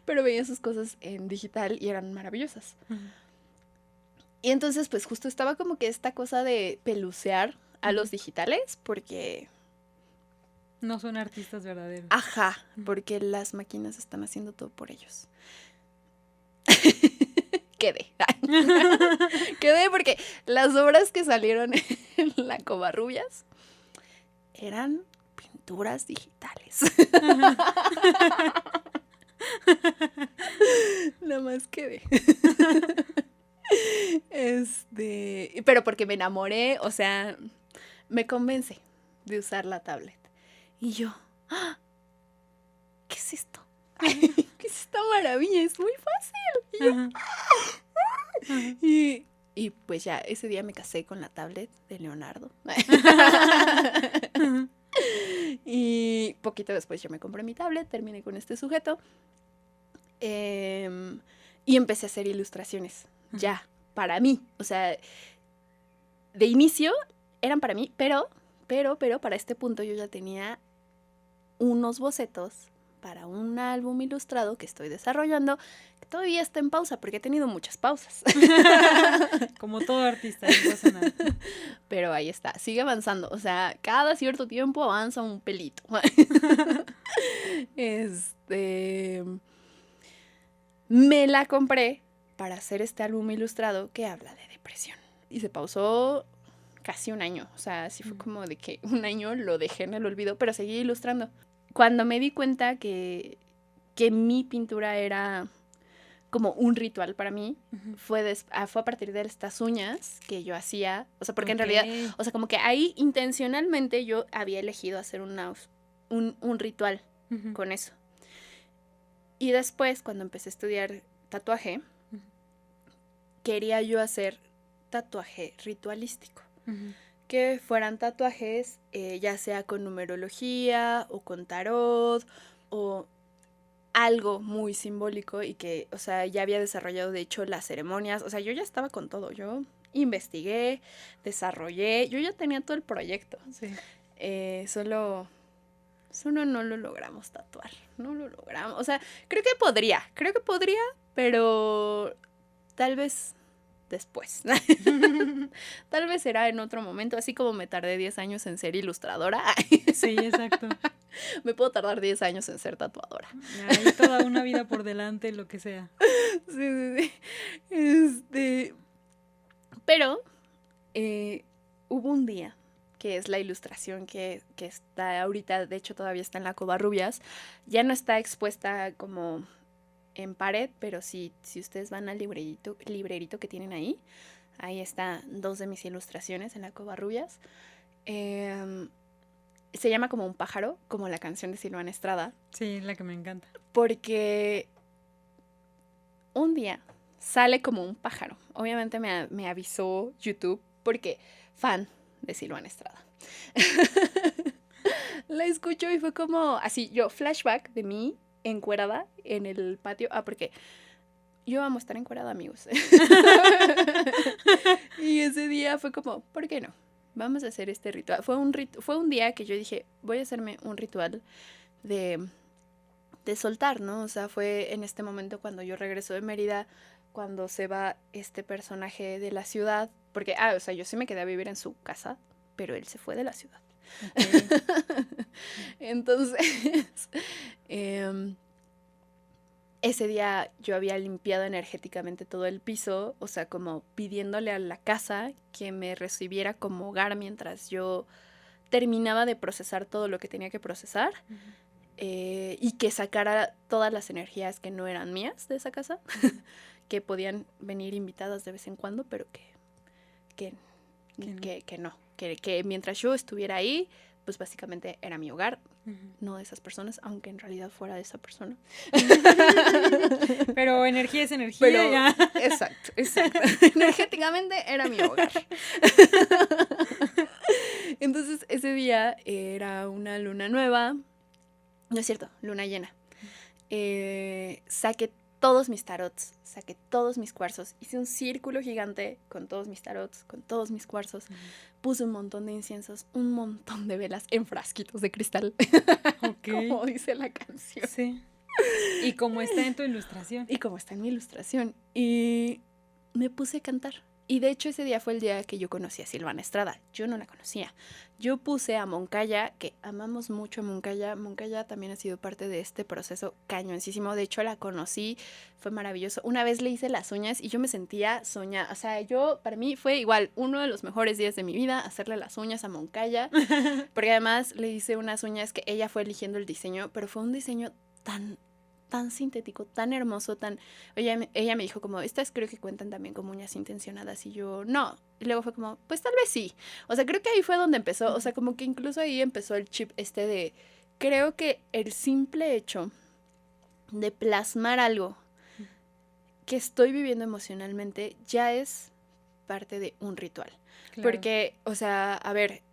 Pero veías sus cosas en digital y eran maravillosas. Y entonces, pues justo estaba como que esta cosa de pelucear a los digitales porque...
No son artistas verdaderos.
Ajá, porque las máquinas están haciendo todo por ellos. Quedé porque las obras que salieron en la Covarrubias eran pinturas digitales. Nada más quedé. Pero porque me enamoré, o sea, me convence de usar la tablet. Y yo, ¿qué es esto? ¿Qué es esta maravilla? Es muy fácil. Y pues ya, ese día me casé con la tablet de Leonardo. Y poquito después yo me compré mi tablet, terminé con este sujeto. Y empecé a hacer ilustraciones, ya, para mí. O sea, de inicio eran para mí, pero para este punto yo ya tenía unos bocetos para un álbum ilustrado que estoy desarrollando, que todavía está en pausa, porque he tenido muchas pausas.
Como todo artista, no pasa nada.
Pero ahí está, sigue avanzando. O sea, cada cierto tiempo avanza un pelito. Me la compré para hacer este álbum ilustrado que habla de depresión. Y se pausó casi un año. O sea, así fue como de que un año lo dejé en el olvido, pero seguí ilustrando. Cuando me di cuenta que mi pintura era como un ritual para mí, fue a partir de estas uñas que yo hacía. O sea, porque en realidad, o sea, como que ahí intencionalmente yo había elegido hacer un ritual con eso. Y después, cuando empecé a estudiar tatuaje, quería yo hacer tatuaje ritualístico. Que fueran tatuajes ya sea con numerología o con tarot o algo muy simbólico y que, o sea, ya había desarrollado de hecho las ceremonias, o sea, yo ya estaba con todo, yo investigué, desarrollé, yo ya tenía todo el proyecto.
Sí.
Solo no lo logramos tatuar, no lo logramos, o sea, creo que podría, pero tal vez después. Tal vez será en otro momento, así como me tardé 10 años en ser ilustradora.
Sí, exacto.
Me puedo tardar 10 años en ser tatuadora.
Hay toda una vida por delante, lo que sea.
Sí. Pero hubo un día, que es la ilustración que está ahorita, de hecho todavía está en la Covarrubias, ya no está expuesta como en pared, pero si ustedes van al librerito que tienen ahí está 2 de mis ilustraciones en la Covarrubias. Se llama como un pájaro, como la canción de Silvana Estrada.
Sí, la que me encanta.
Porque un día sale como un pájaro. Obviamente me avisó YouTube porque fan de Silvana Estrada. La escucho y fue como así, yo flashback de mí encuerada en el patio. Porque yo amo estar encuerada, amigos. Y ese día fue como, ¿por qué no? Vamos a hacer este ritual. Fue un día que yo dije, voy a hacerme un ritual de soltar, ¿no? O sea, fue en este momento cuando yo regreso de Mérida, cuando se va este personaje de la ciudad, porque, o sea, yo sí me quedé a vivir en su casa, pero él se fue de la ciudad. Okay. Entonces, ese día yo había limpiado energéticamente todo el piso, o sea, como pidiéndole a la casa que me recibiera como hogar mientras yo terminaba de procesar todo lo que tenía que procesar. Uh-huh. Y que sacara todas las energías que no eran mías de esa casa, que podían venir invitadas de vez en cuando, pero que no, que mientras yo estuviera ahí, pues básicamente era mi hogar, no de esas personas, aunque en realidad fuera de esa persona.
Pero energía es energía.
Pero, ya. Exacto. Energéticamente era mi hogar. Entonces ese día era una luna nueva. No es cierto, luna llena. Saqué todos mis tarots, saqué todos mis cuarzos, hice un círculo gigante con todos mis tarots, con todos mis cuarzos, puse un montón de inciensos, un montón de velas en frasquitos de cristal,
okay.
Como dice la canción.
Sí. Y como está en tu ilustración.
Y como está en mi ilustración. Y me puse a cantar. Y de hecho ese día fue el día que yo conocí a Silvana Estrada. Yo no la conocía. Yo puse a Moncaya, que amamos mucho a Moncaya. Moncaya también ha sido parte de este proceso cañoncísimo. De hecho la conocí, fue maravilloso. Una vez le hice las uñas y yo me sentía soñada. O sea, para mí fue igual uno de los mejores días de mi vida, hacerle las uñas a Moncaya. Porque además le hice unas uñas que ella fue eligiendo el diseño, pero fue un diseño tan sintético, tan hermoso, ella me dijo como, estas creo que cuentan también como uñas intencionadas, y yo, no, y luego fue como, pues tal vez sí, o sea, creo que ahí fue donde empezó, o sea, como que incluso ahí empezó el chip de, creo que el simple hecho de plasmar algo que estoy viviendo emocionalmente ya es parte de un ritual, claro. Porque, o sea, a ver,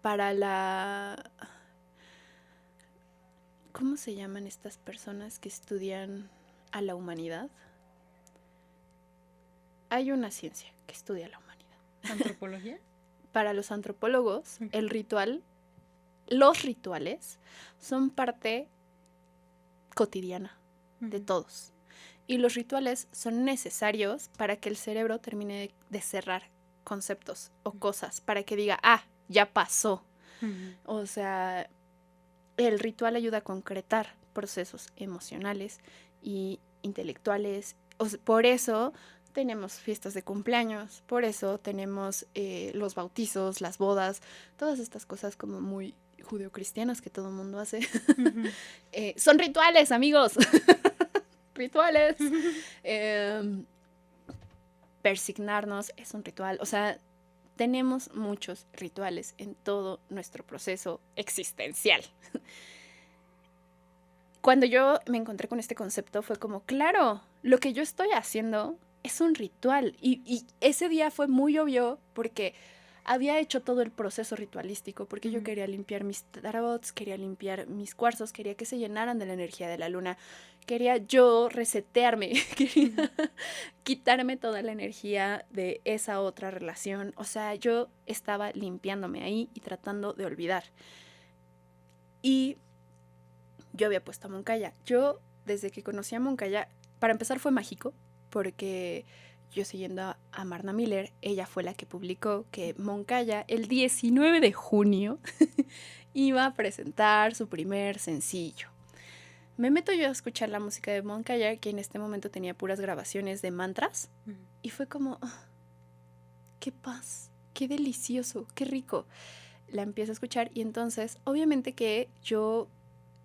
para la... ¿Cómo se llaman estas personas que estudian a la humanidad? Hay una ciencia que estudia la humanidad.
¿Antropología?
Para los antropólogos, los rituales son parte cotidiana de todos. Y los rituales son necesarios para que el cerebro termine de cerrar conceptos o cosas, para que diga, ya pasó. O sea... El ritual ayuda a concretar procesos emocionales y intelectuales. Por eso tenemos fiestas de cumpleaños, por eso tenemos los bautizos, las bodas, todas estas cosas como muy judeocristianas que todo el mundo hace. Uh-huh. Son rituales, amigos. Rituales. Persignarnos es un ritual. O sea, tenemos muchos rituales en todo nuestro proceso existencial. Cuando yo me encontré con este concepto fue como, claro, lo que yo estoy haciendo es un ritual. Y ese día fue muy obvio porque había hecho todo el proceso ritualístico porque yo quería limpiar mis tarots, quería limpiar mis cuarzos, quería que se llenaran de la energía de la luna, quería yo resetearme, quería quitarme toda la energía de esa otra relación. O sea, yo estaba limpiándome ahí y tratando de olvidar. Y yo había puesto a Moncaya. Yo, desde que conocí a Moncaya, para empezar fue mágico, porque yo siguiendo a Marna Miller, ella fue la que publicó que Moncaya el 19 de junio iba a presentar su primer sencillo. Me meto yo a escuchar la música de Moncaya, que en este momento tenía puras grabaciones de mantras, y fue como, oh, qué paz, qué delicioso, qué rico. La empiezo a escuchar y entonces, obviamente que yo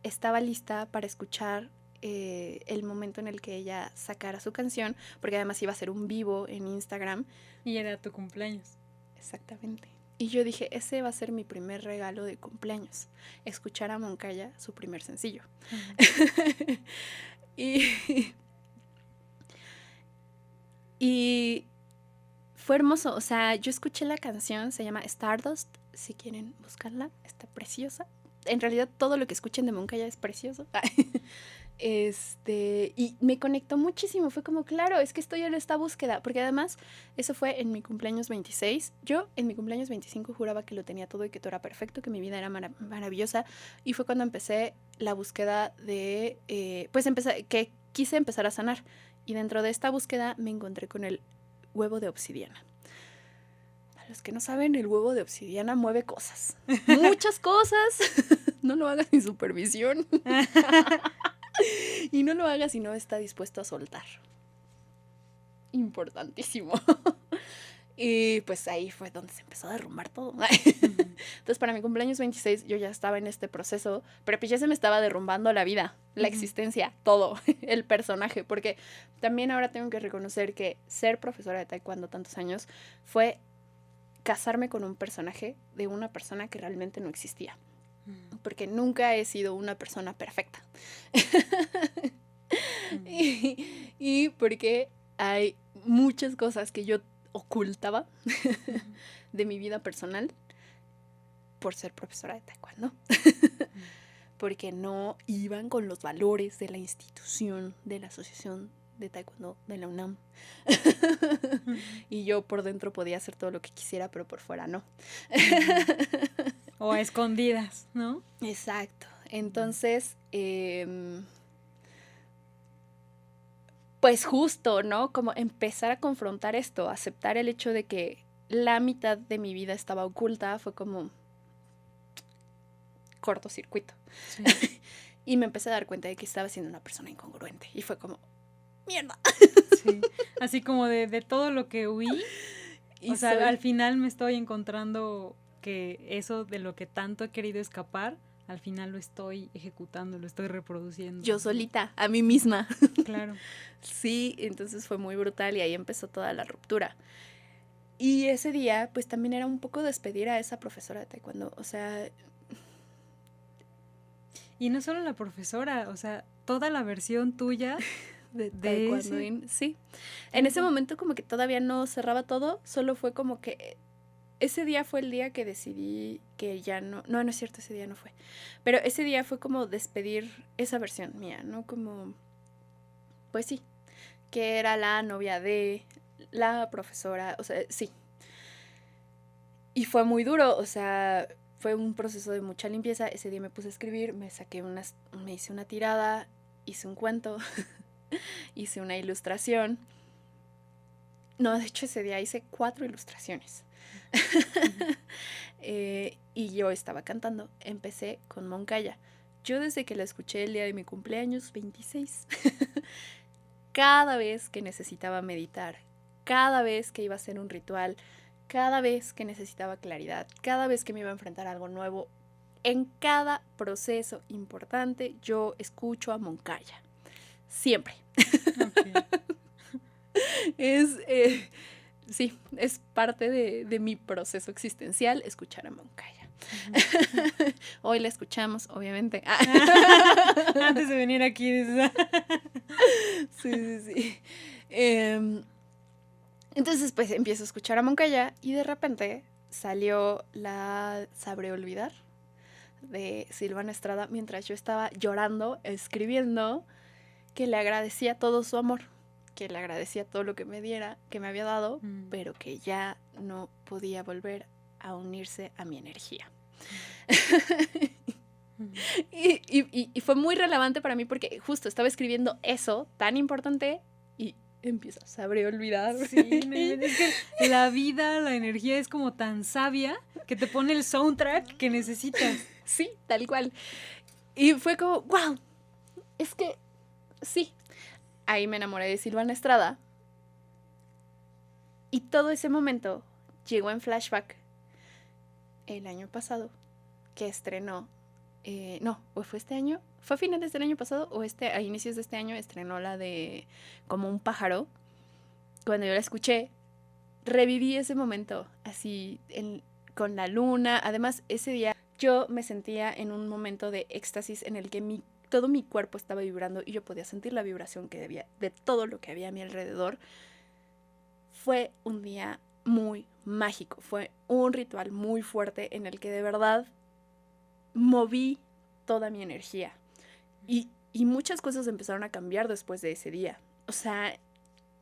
estaba lista para escuchar el momento en el que ella sacara su canción, porque además iba a ser un vivo en Instagram.
Y era tu cumpleaños.
Exactamente. Y yo dije, ese va a ser mi primer regalo de cumpleaños, escuchar a Moncaya su primer sencillo. y fue hermoso, o sea, yo escuché la canción, se llama Stardust, si quieren buscarla, está preciosa. En realidad todo lo que escuchen de Moncaya es precioso. Y me conectó muchísimo, fue como, claro, es que estoy en esta búsqueda, porque además eso fue en mi cumpleaños 26, yo en mi cumpleaños 25 juraba que lo tenía todo y que todo era perfecto, que mi vida era maravillosa, y fue cuando empecé la búsqueda de, que quise empezar a sanar, y dentro de esta búsqueda me encontré con el huevo de obsidiana. Para los que no saben, el huevo de obsidiana mueve cosas, muchas cosas, no lo hagas sin supervisión. Y no lo haga si no está dispuesto a soltar. Importantísimo. Y pues ahí fue donde se empezó a derrumbar todo. Entonces para mi cumpleaños 26 yo ya estaba en este proceso, pero pues ya se me estaba derrumbando la vida, la existencia, todo, el personaje. Porque también ahora tengo que reconocer que ser profesora de taekwondo tantos años fue casarme con un personaje de una persona que realmente no existía. Porque nunca he sido una persona perfecta. y porque hay muchas cosas que yo ocultaba de mi vida personal por ser profesora de taekwondo. Porque no iban con los valores de la institución, de la asociación de taekwondo de la UNAM. Y yo por dentro podía hacer todo lo que quisiera, pero por fuera no.
O a escondidas, ¿no?
Exacto. Entonces, pues justo, ¿no? Como empezar a confrontar esto, aceptar el hecho de que la mitad de mi vida estaba oculta, fue como cortocircuito. Sí. Y me empecé a dar cuenta de que estaba siendo una persona incongruente. Y fue como, ¡mierda!
Sí. Así como de todo lo que huí. O sea, al final me estoy encontrando que eso de lo que tanto he querido escapar, al final lo estoy ejecutando, lo estoy reproduciendo.
Yo solita, a mí misma.
Claro.
Sí, entonces fue muy brutal y ahí empezó toda la ruptura. Y ese día, pues también era un poco despedir a esa profesora de taekwondo, o sea...
Y no solo la profesora, o sea, toda la versión tuya
de taekwondo. Sí. En ese momento como que todavía no cerraba todo, solo fue como que... Ese día fue el día que decidí que ya no... No, no es cierto, ese día no fue. Pero ese día fue como despedir esa versión mía, ¿no? Como... Pues sí, que era la novia de la profesora, o sea, sí. Y fue muy duro, o sea, fue un proceso de mucha limpieza. Ese día me puse a escribir, me hice una tirada, hice un cuento, hice una ilustración. No, de hecho ese día hice 4 ilustraciones. Y yo estaba cantando. Empecé con Moncaya. Yo desde que la escuché el día de mi cumpleaños 26, cada vez que necesitaba meditar, cada vez que iba a hacer un ritual, cada vez que necesitaba claridad, cada vez que me iba a enfrentar a algo nuevo, en cada proceso importante yo escucho a Moncaya. Siempre. Okay. Sí, es parte de mi proceso existencial escuchar a Moncaya. Hoy la escuchamos, obviamente.
Antes de venir aquí.
Sí. Entonces, pues empiezo a escuchar a Moncaya y de repente salió la Sabré Olvidar de Silvana Estrada mientras yo estaba llorando, escribiendo que le agradecía todo su amor, que le agradecía todo lo que me diera, que me había dado, pero que ya no podía volver a unirse a mi energía. Y fue muy relevante para mí porque justo estaba escribiendo eso tan importante y empieza, Sabré Olvidar.
Sí, es que la vida, la energía es como tan sabia que te pone el soundtrack que necesitas.
Sí, tal cual. Y fue como, wow, es que sí. Ahí me enamoré de Silvana Estrada. Y todo ese momento llegó en flashback el año pasado, que estrenó. No, ¿o fue este año? ¿Fue a finales del año pasado o a inicios de este año estrenó la de Como un pájaro? Cuando yo la escuché, reviví ese momento así con la luna. Además, ese día yo me sentía en un momento de éxtasis en el que todo mi cuerpo estaba vibrando y yo podía sentir la vibración de todo lo que había a mi alrededor. Fue un día muy mágico, fue un ritual muy fuerte en el que de verdad moví toda mi energía. Y muchas cosas empezaron a cambiar después de ese día. O sea,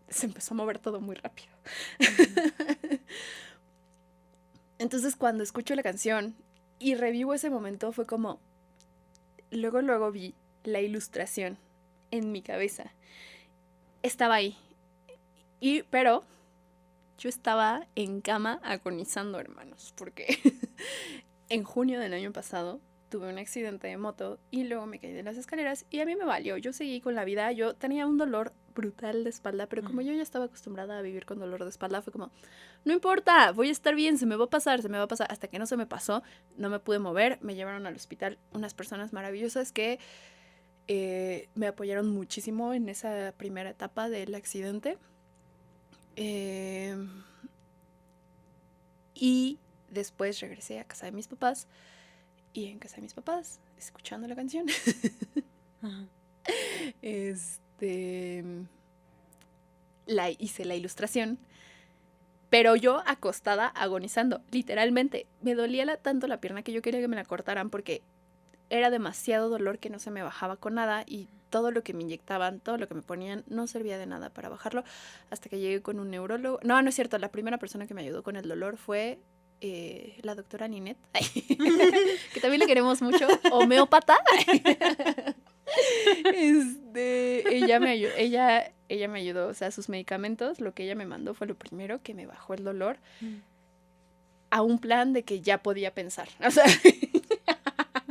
se empezó a mover todo muy rápido. Entonces, cuando escucho la canción y revivo ese momento, fue como... Luego vi la ilustración en mi cabeza. Estaba ahí. Pero yo estaba en cama agonizando, hermanos, porque en junio del año pasado tuve un accidente de moto y luego me caí de las escaleras y a mí me valió. Yo seguí con la vida. Yo tenía un dolor brutal de espalda, pero como yo ya estaba acostumbrada a vivir con dolor de espalda, fue como, no importa, voy a estar bien, se me va a pasar. Hasta que no se me pasó, no me pude mover, me llevaron al hospital unas personas maravillosas que me apoyaron muchísimo en esa primera etapa del accidente. Y después regresé a casa de mis papás. Y en casa de mis papás, escuchando la canción, hice la ilustración, pero yo acostada agonizando, literalmente. Me dolía tanto la pierna que yo quería que me la cortaran porque era demasiado dolor que no se me bajaba con nada y todo lo que me inyectaban, todo lo que me ponían, no servía de nada para bajarlo hasta que llegué con un neurólogo. No es cierto, la primera persona que me ayudó con el dolor fue la doctora Ninette, que también le queremos mucho, homeópata. Ella me ayudó, o sea, sus medicamentos, lo que ella me mandó fue lo primero que me bajó el dolor a un plan de que ya podía pensar, o sea,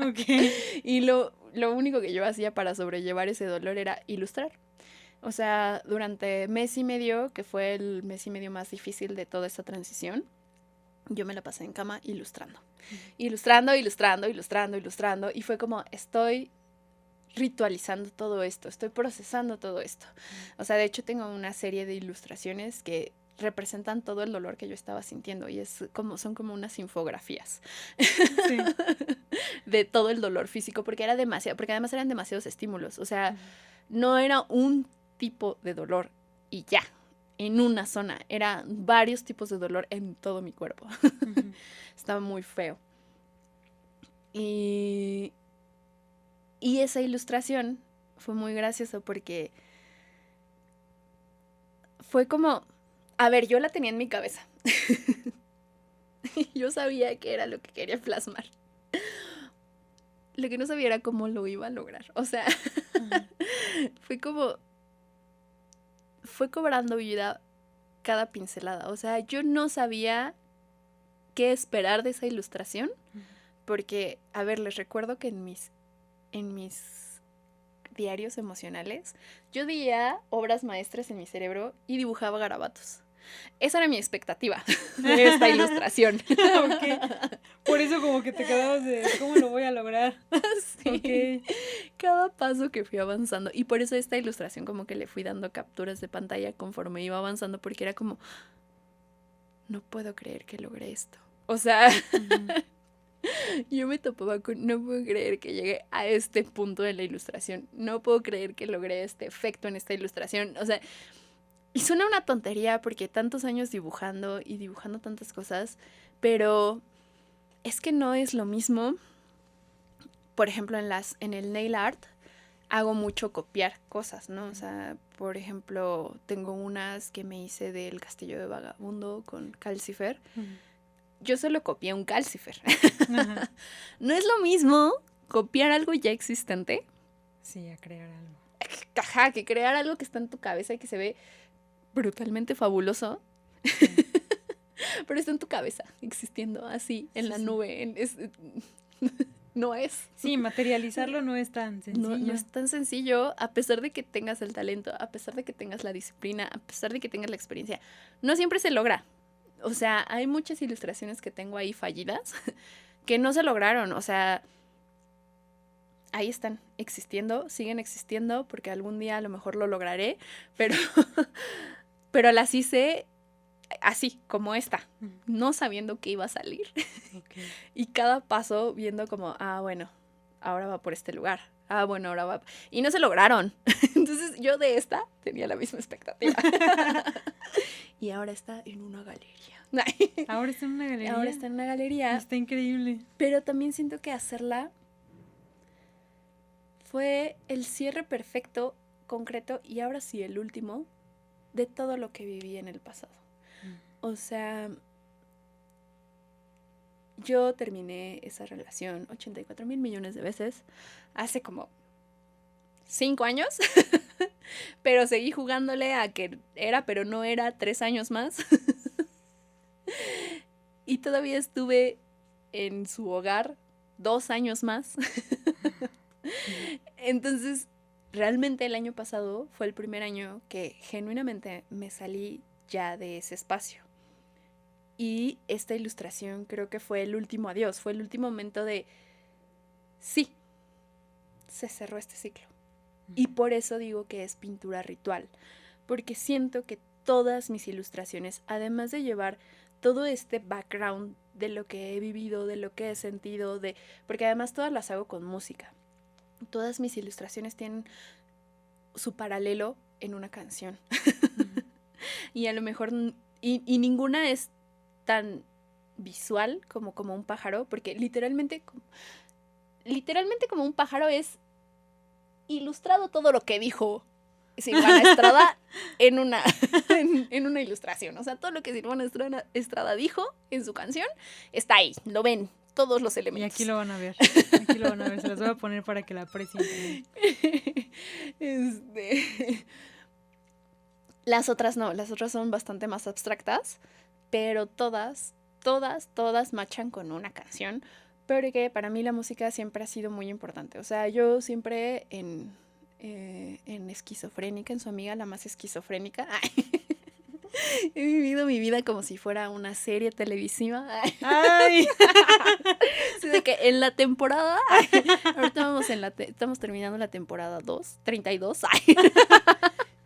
okay.
Y lo único que yo hacía para sobrellevar ese dolor era ilustrar. O sea, durante mes y medio, que fue el mes y medio más difícil de toda esta transición, yo me la pasé en cama ilustrando. Ilustrando. Y fue como, estoy ritualizando todo esto, estoy procesando todo esto. O sea, de hecho tengo una serie de ilustraciones que representan todo el dolor que yo estaba sintiendo y son como unas infografías
sí.
de todo el dolor físico porque además eran demasiados estímulos. O sea, no era un tipo de dolor y ya, en una zona. Eran varios tipos de dolor en todo mi cuerpo. Estaba muy feo. Y esa ilustración fue muy graciosa porque fue como... A ver, yo la tenía en mi cabeza. Yo sabía que era lo que quería plasmar. Lo que no sabía era cómo lo iba a lograr. O sea, fue cobrando vida cada pincelada. O sea, yo no sabía qué esperar de esa ilustración. Porque, a ver, les recuerdo que en mis diarios emocionales, yo veía obras maestras en mi cerebro y dibujaba garabatos. Esa era mi expectativa de esta ilustración.
Okay. Por eso como que te quedabas de ¿cómo lo voy a lograr?
Sí.
Okay.
Cada paso que fui avanzando. Y por eso esta ilustración como que le fui dando capturas de pantalla conforme iba avanzando, porque era como, no puedo creer que logré esto. O sea, yo me topaba con, no puedo creer que llegué a este punto de la ilustración. No puedo creer que logré este efecto en esta ilustración. O sea, y suena una tontería porque tantos años dibujando y dibujando tantas cosas, pero es que no es lo mismo. Por ejemplo, en el nail art hago mucho copiar cosas, ¿no? O sea, por ejemplo, tengo unas que me hice del Castillo de Vagabundo con calcifer. Yo solo copié un calcifer.
Ajá.
No es lo mismo copiar algo ya existente.
Sí, a crear algo.
Ajá, que crear algo que está en tu cabeza y que se ve brutalmente fabuloso.
Sí.
Pero está en tu cabeza, existiendo así, en la nube. No es.
Sí, materializarlo no es tan sencillo.
No es tan sencillo, a pesar de que tengas el talento, a pesar de que tengas la disciplina, a pesar de que tengas la experiencia. No siempre se logra. O sea, hay muchas ilustraciones que tengo ahí fallidas que no se lograron. O sea, ahí están existiendo, siguen existiendo, porque algún día a lo mejor lo lograré, pero las hice así, como esta, no sabiendo que iba a salir.
Okay.
Y cada paso viendo como, bueno, ahora va por este lugar. Bueno, ahora va. Y no se lograron. Entonces yo de esta tenía la misma expectativa. Y ahora está en una galería.
Ahora está en una galería.
Ahora está en una galería.
Está increíble.
Pero también siento que hacerla fue el cierre perfecto, concreto, y ahora sí el último de todo lo que viví en el pasado. O sea, yo terminé esa relación 84,000 millones de veces hace como 5 años, pero seguí jugándole a que era, pero no era, 3 años más. Y todavía estuve en su hogar 2 años más. Entonces, realmente el año pasado fue el primer año que genuinamente me salí ya de ese espacio. Y esta ilustración creo que fue el último adiós, fue el último momento de, sí, se cerró este ciclo. Y por eso digo que es pintura ritual, porque siento que todas mis ilustraciones, además de llevar todo este background de lo que he vivido, de lo que he sentido, porque además todas las hago con música. Todas mis ilustraciones tienen su paralelo en una canción. Y a lo mejor, y ninguna es tan visual como un pájaro, porque literalmente como un pájaro es ilustrado todo lo que dijo Silvana Estrada en una ilustración. O sea, todo lo que Silvana Estrada dijo en su canción está ahí, lo ven, todos los elementos.
Y aquí lo van a ver, se las voy a poner para que la aprecien.
Las otras no, las otras son bastante más abstractas, pero todas machan con una canción, porque para mí la música siempre ha sido muy importante. O sea, yo siempre en Esquizofrénica, en Su amiga la más esquizofrénica, he vivido mi vida como si fuera una serie televisiva.
¡Ay!
Así de que en la temporada, ahorita estamos terminando la temporada 2, 32.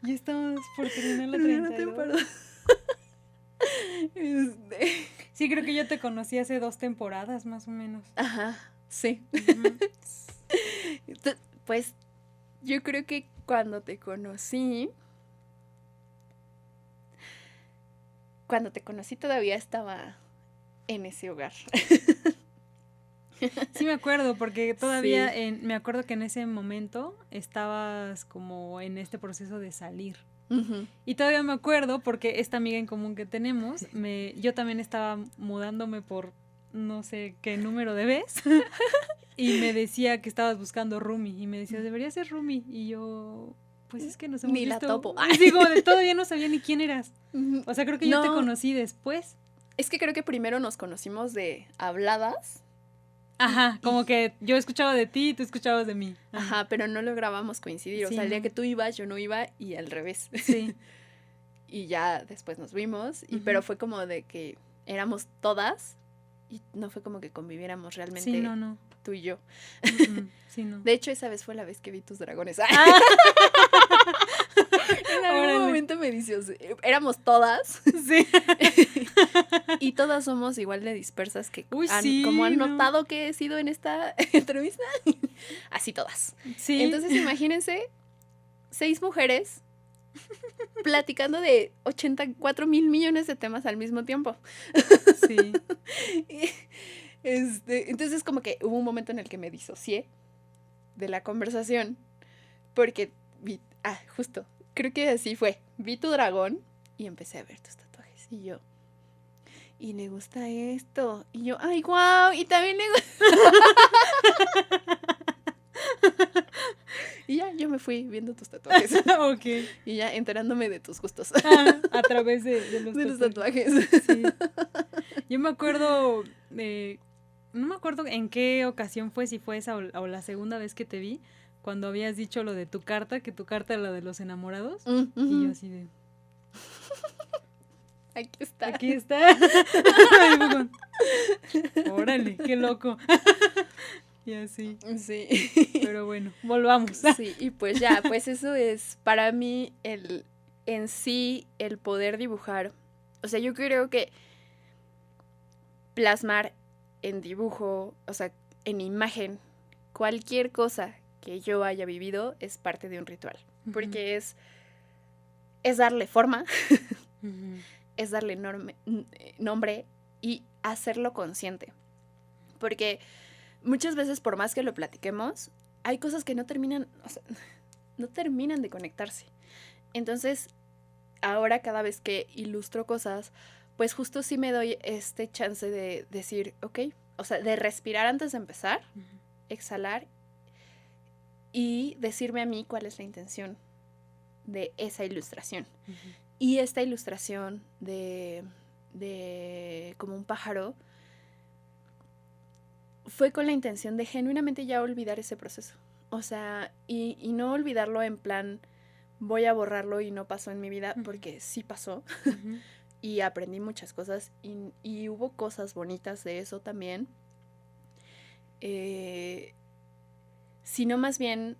Ya estamos por terminar la 32. Sí, creo que yo te conocí hace 2 temporadas, más o menos.
Ajá, sí.
Uh-huh.
Pues yo creo que cuando te conocí todavía estaba en ese hogar.
Sí me acuerdo, porque todavía
Sí.
me acuerdo que en ese momento estabas como en este proceso de salir.
Uh-huh.
Y todavía me acuerdo porque esta amiga en común que tenemos, yo también estaba mudándome por no sé qué número de vez y me decía que estabas buscando roomie y me decía, debería ser roomie, y yo, pues es que nos hemos
Ni
visto.
la topo.
Digo, todavía no sabía ni quién eras.
Uh-huh.
O sea, creo que yo te conocí después.
Es que creo que primero nos conocimos de habladas.
Ajá, como que yo escuchaba de ti y tú escuchabas de mí.
Ajá, pero no lográbamos coincidir.
Sí,
o sea, el día que tú ibas, yo no iba, y al revés.
Sí.
Y ya después nos vimos,
Uh-huh.
pero fue como de que éramos todas y no fue como que conviviéramos realmente.
Sí, no.
Tú y yo.
Uh-huh. Sí, no.
De hecho, esa vez fue la vez que vi tus dragones. En algún momento me dices, éramos todas.
Sí.
Y todas somos igual de dispersas que
sí,
como han notado que he sido en esta entrevista. Así todas.
Sí.
Entonces imagínense 6 mujeres platicando de 84,000,000,000 de temas al mismo tiempo.
Sí.
Entonces como que hubo un momento en el que me disocié de la conversación porque justo, creo que así fue. Vi tu dragón y empecé a ver tus tatuajes y yo, y le gusta esto, y yo, ay, guau, y también le gusta. Y ya, yo me fui viendo tus tatuajes.
Ok.
Y ya enterándome de tus gustos.
A través de los
tatuajes.
Sí. Yo me acuerdo, no me acuerdo en qué ocasión fue, si fue esa o la segunda vez que te vi, cuando habías dicho lo de tu carta, que tu carta era la de los enamorados. Y yo así de...
Aquí está.
Aquí está. Órale, qué loco. Y así.
Sí.
Pero bueno, volvamos.
Sí, y pues ya, pues eso es para mí en sí el poder dibujar. O sea, yo creo que plasmar en dibujo, o sea, en imagen, cualquier cosa que yo haya vivido es parte de un ritual. Porque es darle forma, es darle nombre y hacerlo consciente. Porque muchas veces, por más que lo platiquemos, hay cosas que no terminan, o sea, no terminan de conectarse. Entonces, ahora cada vez que ilustro cosas, pues justo sí me doy este chance de decir, ok, o sea, de respirar antes de empezar, exhalar y decirme a mí cuál es la intención de esa ilustración. Y esta ilustración de como un pájaro fue con la intención de genuinamente ya olvidar ese proceso. O sea, y no olvidarlo en plan, voy a borrarlo y no pasó en mi vida, porque sí pasó. Y aprendí muchas cosas y hubo cosas bonitas de eso también. Sino más bien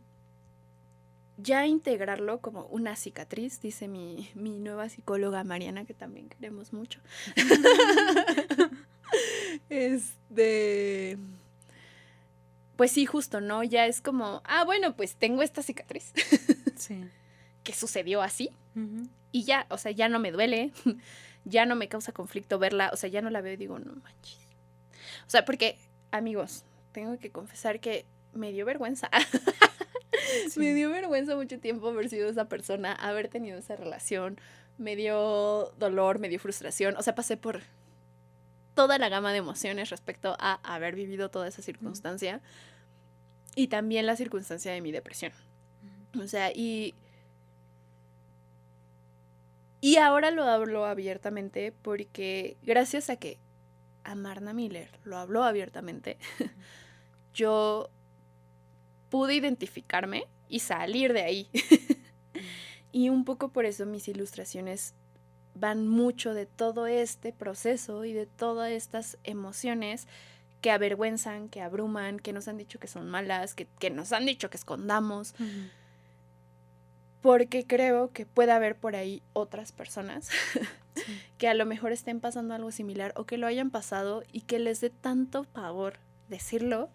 ya integrarlo como una cicatriz, dice mi nueva psicóloga Mariana, que también queremos mucho. Pues sí, justo, ¿no? Ya es como, bueno, pues tengo esta cicatriz.
Sí.
Que sucedió así. Y ya, o sea, ya no me duele, ya no me causa conflicto verla, o sea, ya no la veo y digo, no manches. O sea, porque, amigos, tengo que confesar que me dio vergüenza. Sí. Me dio vergüenza mucho tiempo haber sido esa persona, haber tenido esa relación. Me dio dolor, me dio frustración. O sea, pasé por toda la gama de emociones respecto a haber vivido toda esa circunstancia. Y también la circunstancia de mi depresión. O sea, y ahora lo hablo abiertamente porque gracias a que Amarna Miller lo habló abiertamente, yo pude identificarme y salir de ahí. Y un poco por eso mis ilustraciones van mucho de todo este proceso y de todas estas emociones que avergüenzan, que abruman, que nos han dicho que son malas, que nos han dicho que escondamos. Porque creo que puede haber por ahí otras personas que a lo mejor estén pasando algo similar o que lo hayan pasado y que les dé tanto pavor decirlo,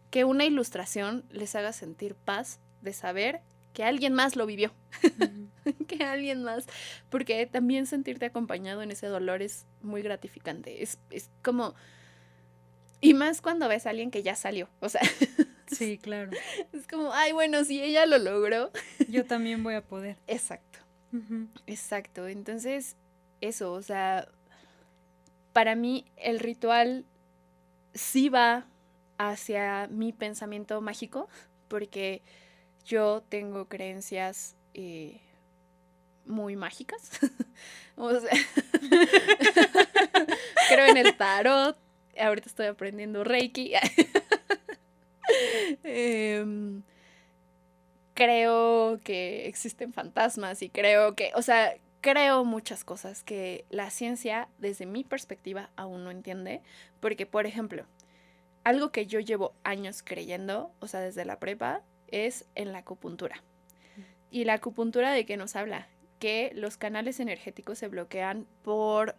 que una ilustración les haga sentir paz de saber que alguien más lo vivió. Que alguien más, porque también sentirte acompañado en ese dolor es muy gratificante. Es como, y más cuando ves a alguien que ya salió, o sea.
Sí, claro.
Es como, bueno, si ella lo logró,
yo también voy a poder.
Exacto. Exacto. Entonces, eso, o sea, para mí el ritual sí va hacia mi pensamiento mágico, porque yo tengo creencias muy mágicas. O sea, creo en el tarot, ahorita estoy aprendiendo Reiki. Creo que existen fantasmas y creo que, o sea, creo muchas cosas que la ciencia, desde mi perspectiva, aún no entiende. Porque, por ejemplo, algo que yo llevo años creyendo, o sea, desde la prepa, es en la acupuntura. ¿Y la acupuntura de qué nos habla? Que los canales energéticos se bloquean por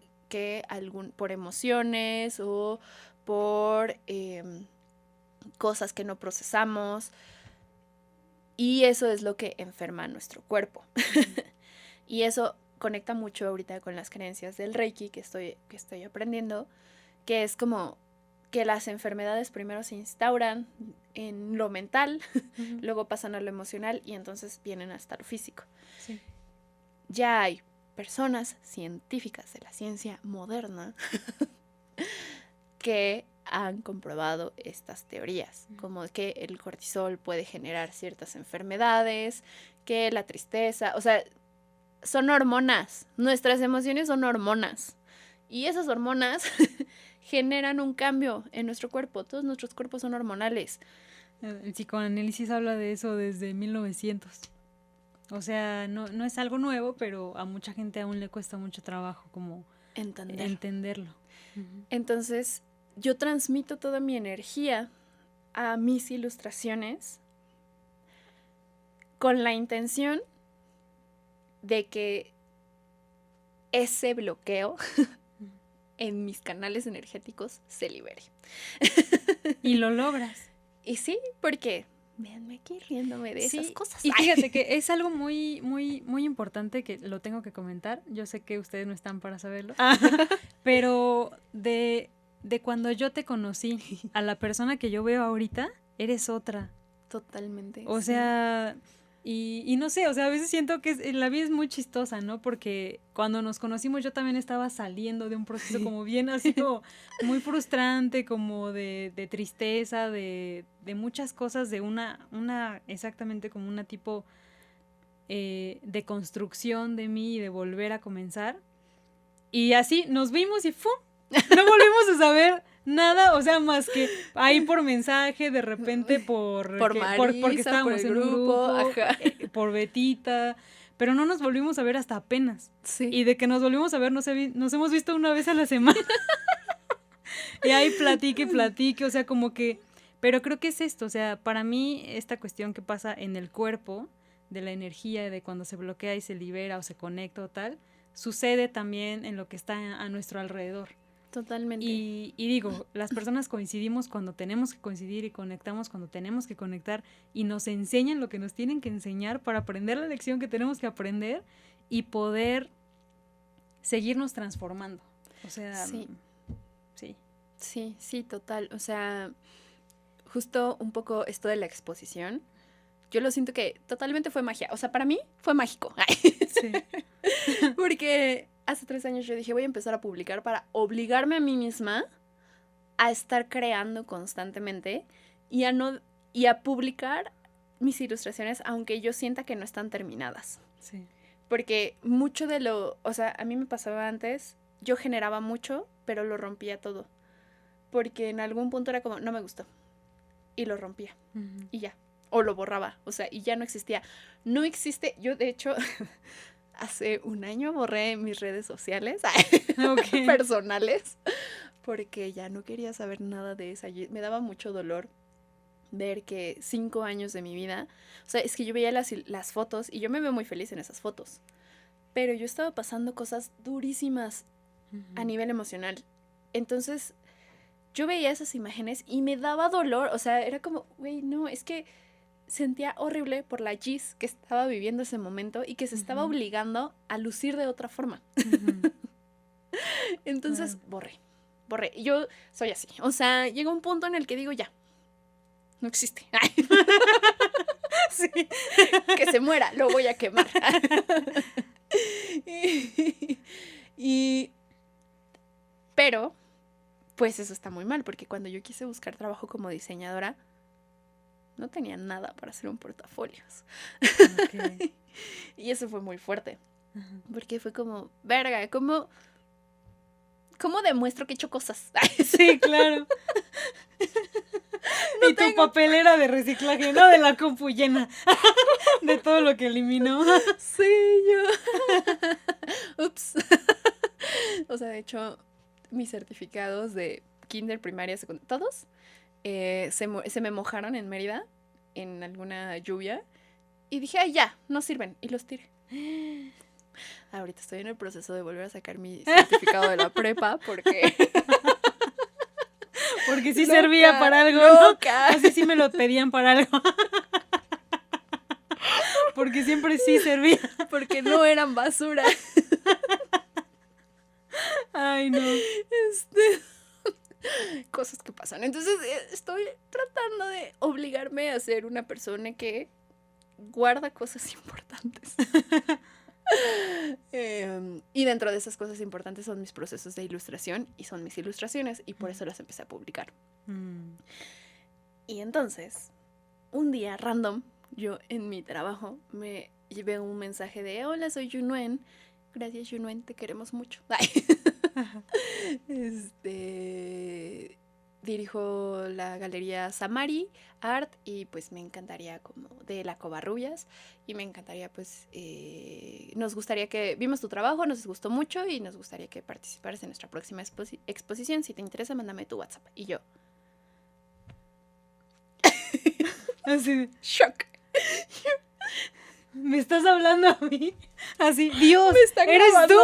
emociones o por cosas que no procesamos. Y eso es lo que enferma a nuestro cuerpo. Y eso conecta mucho ahorita con las creencias del Reiki que estoy aprendiendo, que es como que las enfermedades primero se instauran en lo mental, luego pasan a lo emocional y entonces vienen hasta lo físico.
Sí.
Ya hay personas científicas de la ciencia moderna que han comprobado estas teorías, como que el cortisol puede generar ciertas enfermedades, que la tristeza, o sea, son hormonas, nuestras emociones son hormonas y esas hormonas generan un cambio en nuestro cuerpo, todos nuestros cuerpos son hormonales.
El psicoanálisis habla de eso desde 1900. O sea, no es algo nuevo, pero a mucha gente aún le cuesta mucho trabajo como entenderlo.
Entonces, yo transmito toda mi energía a mis ilustraciones con la intención de que ese bloqueo en mis canales energéticos se libere.
Y lo logras.
Y sí, porque véanme aquí riéndome de esas cosas.
Y fíjate que es algo muy, muy, muy importante que lo tengo que comentar. Yo sé que ustedes no están para saberlo. Pero de cuando yo te conocí a la persona que yo veo ahorita, eres otra.
Totalmente.
O sea, y no sé, o sea, a veces siento que la vida es muy chistosa, ¿no? Porque cuando nos conocimos yo también estaba saliendo de un proceso como bien así como muy frustrante, como de tristeza, de muchas cosas, de una exactamente como una tipo de construcción de mí y de volver a comenzar. Y así nos vimos y ¡fum! No volvimos a saber nada, o sea, más que ahí por mensaje, de repente porque estábamos en un grupo, por Betita, pero no nos volvimos a ver hasta apenas.
Sí.
Y de que nos volvimos a ver, nos hemos visto una vez a la semana. Y ahí platique, o sea, como que... Pero creo que es esto, o sea, para mí esta cuestión que pasa en el cuerpo, de la energía, de cuando se bloquea y se libera o se conecta o tal, sucede también en lo que está a nuestro alrededor.
Totalmente.
Y digo, las personas coincidimos cuando tenemos que coincidir y conectamos cuando tenemos que conectar y nos enseñan lo que nos tienen que enseñar para aprender la lección que tenemos que aprender y poder seguirnos transformando. O sea,
Sí, total. O sea, justo un poco esto de la exposición, yo lo siento que totalmente fue magia. O sea, para mí fue mágico.
Sí.
Porque hace 3 años yo dije, voy a empezar a publicar para obligarme a mí misma a estar creando constantemente y a publicar mis ilustraciones aunque yo sienta que no están terminadas.
Sí.
Porque mucho o sea, a mí me pasaba antes, yo generaba mucho, pero lo rompía todo. Porque en algún punto era como, no me gustó. Y lo rompía. Uh-huh. Y ya. O lo borraba. O sea, y ya no existía. No existe. Yo, de hecho, hace 1 año borré mis redes sociales personales. Porque ya no quería saber nada de esa. Me daba mucho dolor ver que 5 años de mi vida... O sea, es que yo veía las fotos y yo me veo muy feliz en esas fotos. Pero yo estaba pasando cosas durísimas a nivel emocional. Entonces, yo veía esas imágenes y me daba dolor. O sea, era como, güey, no, es que sentía horrible por la Gis que estaba viviendo ese momento y que se estaba obligando a lucir de otra forma. Entonces, borré. Y yo soy así. O sea, llega un punto en el que digo, ya, no existe. Sí. Que se muera, lo voy a quemar. Pero, pues eso está muy mal, porque cuando yo quise buscar trabajo como diseñadora, no tenía nada para hacer un portafolios. Okay. Y eso fue muy fuerte. Porque fue como, verga, ¿cómo demuestro que he hecho cosas?
Sí, claro. Y tu papelera de reciclaje, ¿no? De la compu llena de todo lo que eliminó.
Sí, yo. Ups. O sea, de hecho, mis certificados de kinder, primaria, secundaria, todos se me mojaron en Mérida en alguna lluvia y dije, ay, ya, no sirven, y los tiré. Ahorita estoy en el proceso de volver a sacar mi certificado de la prepa porque
sí servía para algo,
loca.
¿no? Así sí me lo pedían para algo. Porque siempre sí servía.
Porque no eran basura.
Ay, no.
Cosas que pasan. Entonces estoy tratando de obligarme a ser una persona que guarda cosas importantes. Y dentro de esas cosas importantes son mis procesos de ilustración y son mis ilustraciones, y por eso las empecé a publicar. Y entonces, un día random, yo en mi trabajo me llevé un mensaje de: hola, soy Yunuen. Gracias, Yunuen, te queremos mucho. Dirijo la galería Samari Art, y pues me encantaría, como de la Covarrubias, y me encantaría, pues, nos gustaría que, vimos tu trabajo, nos gustó mucho y nos gustaría que participaras en nuestra próxima exposición. Si te interesa, mándame tu WhatsApp. Y yo,
Así,
shock.
¿me estás hablando a mí? Así, Dios,
Me están
¿eres
grabando.
tú?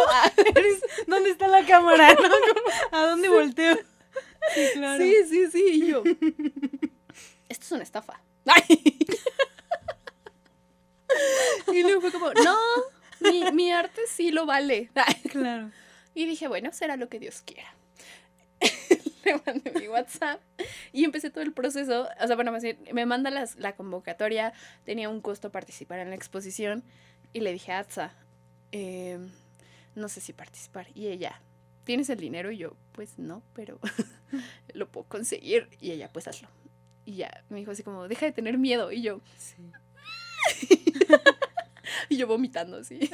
¿Dónde está la cámara? ¿No? ¿A dónde volteo? Sí, claro.
Sí, y yo, esto es una estafa. Y luego fue como, no, mi arte sí lo vale.
Claro.
Y dije, bueno, será lo que Dios quiera. Le mandé mi WhatsApp y empecé todo el proceso. O sea, bueno, me manda la convocatoria. Tenía un costo participar en la exposición. Y le dije a Atza, no sé si participar. Y ella, ¿tienes el dinero? Y yo, pues no, pero lo puedo conseguir. Y ella, pues hazlo. Y ya me dijo así como, deja de tener miedo. Y yo,
Sí.
y yo vomitando así.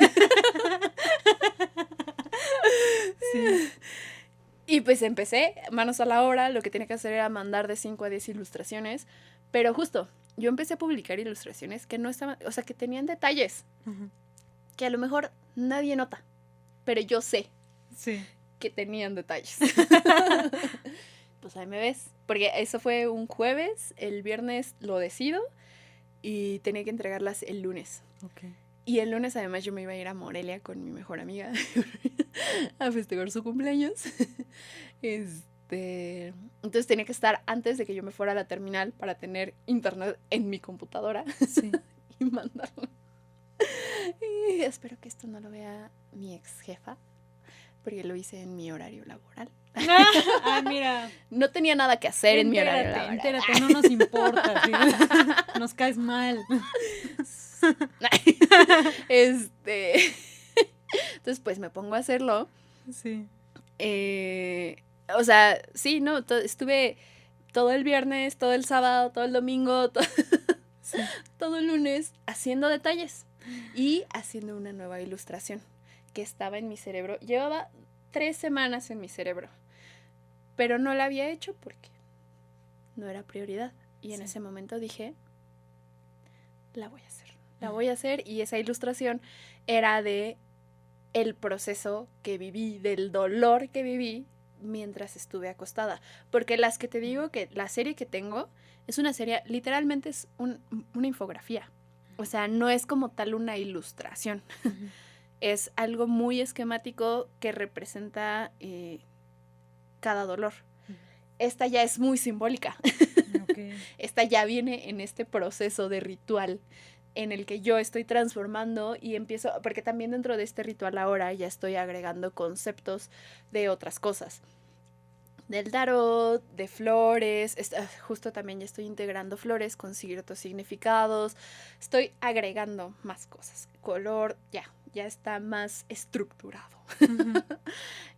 Sí.
Y pues empecé, manos a la obra. Lo que tenía que hacer era mandar de 5 a 10 ilustraciones. Pero justo, yo empecé a publicar ilustraciones que no estaban, o sea, que tenían detalles que a lo mejor nadie nota, pero yo sé que tenían detalles. Pues ahí me ves. Porque eso fue un jueves, el viernes lo decido y tenía que entregarlas el lunes.
Okay.
Y el lunes además yo me iba a ir a Morelia con mi mejor amiga a festejar su cumpleaños. Entonces tenía que estar antes de que yo me fuera a la terminal para tener internet en mi computadora.
Sí.
Y mandarlo. Y espero que esto no lo vea mi ex jefa, porque lo hice en mi horario laboral.
Mira.
No tenía nada que hacer en mi horario laboral.
Entérate, no nos importa. ¿Sí? Nos caes mal.
Entonces, pues me pongo a hacerlo.
Sí.
O sea, sí, no, estuve todo el viernes, todo el sábado, todo el domingo, todo el lunes haciendo detalles y haciendo una nueva ilustración que estaba en mi cerebro. Llevaba 3 semanas en mi cerebro, pero no la había hecho porque no era prioridad. Y en ese momento dije, la voy a hacer. La voy a hacer, y esa ilustración era de el proceso que viví, del dolor que viví mientras estuve acostada. Porque las que te digo, que la serie que tengo es una serie, literalmente es una infografía. O sea, no es como tal una ilustración. Es algo muy esquemático que representa cada dolor. Esta ya es muy simbólica. Okay. Esta ya viene en este proceso de ritual en el que yo estoy transformando y empiezo, porque también dentro de este ritual ahora ya estoy agregando conceptos de otras cosas. Del tarot, de flores, justo también ya estoy integrando flores con ciertos significados, estoy agregando más cosas, color, ya está más estructurado.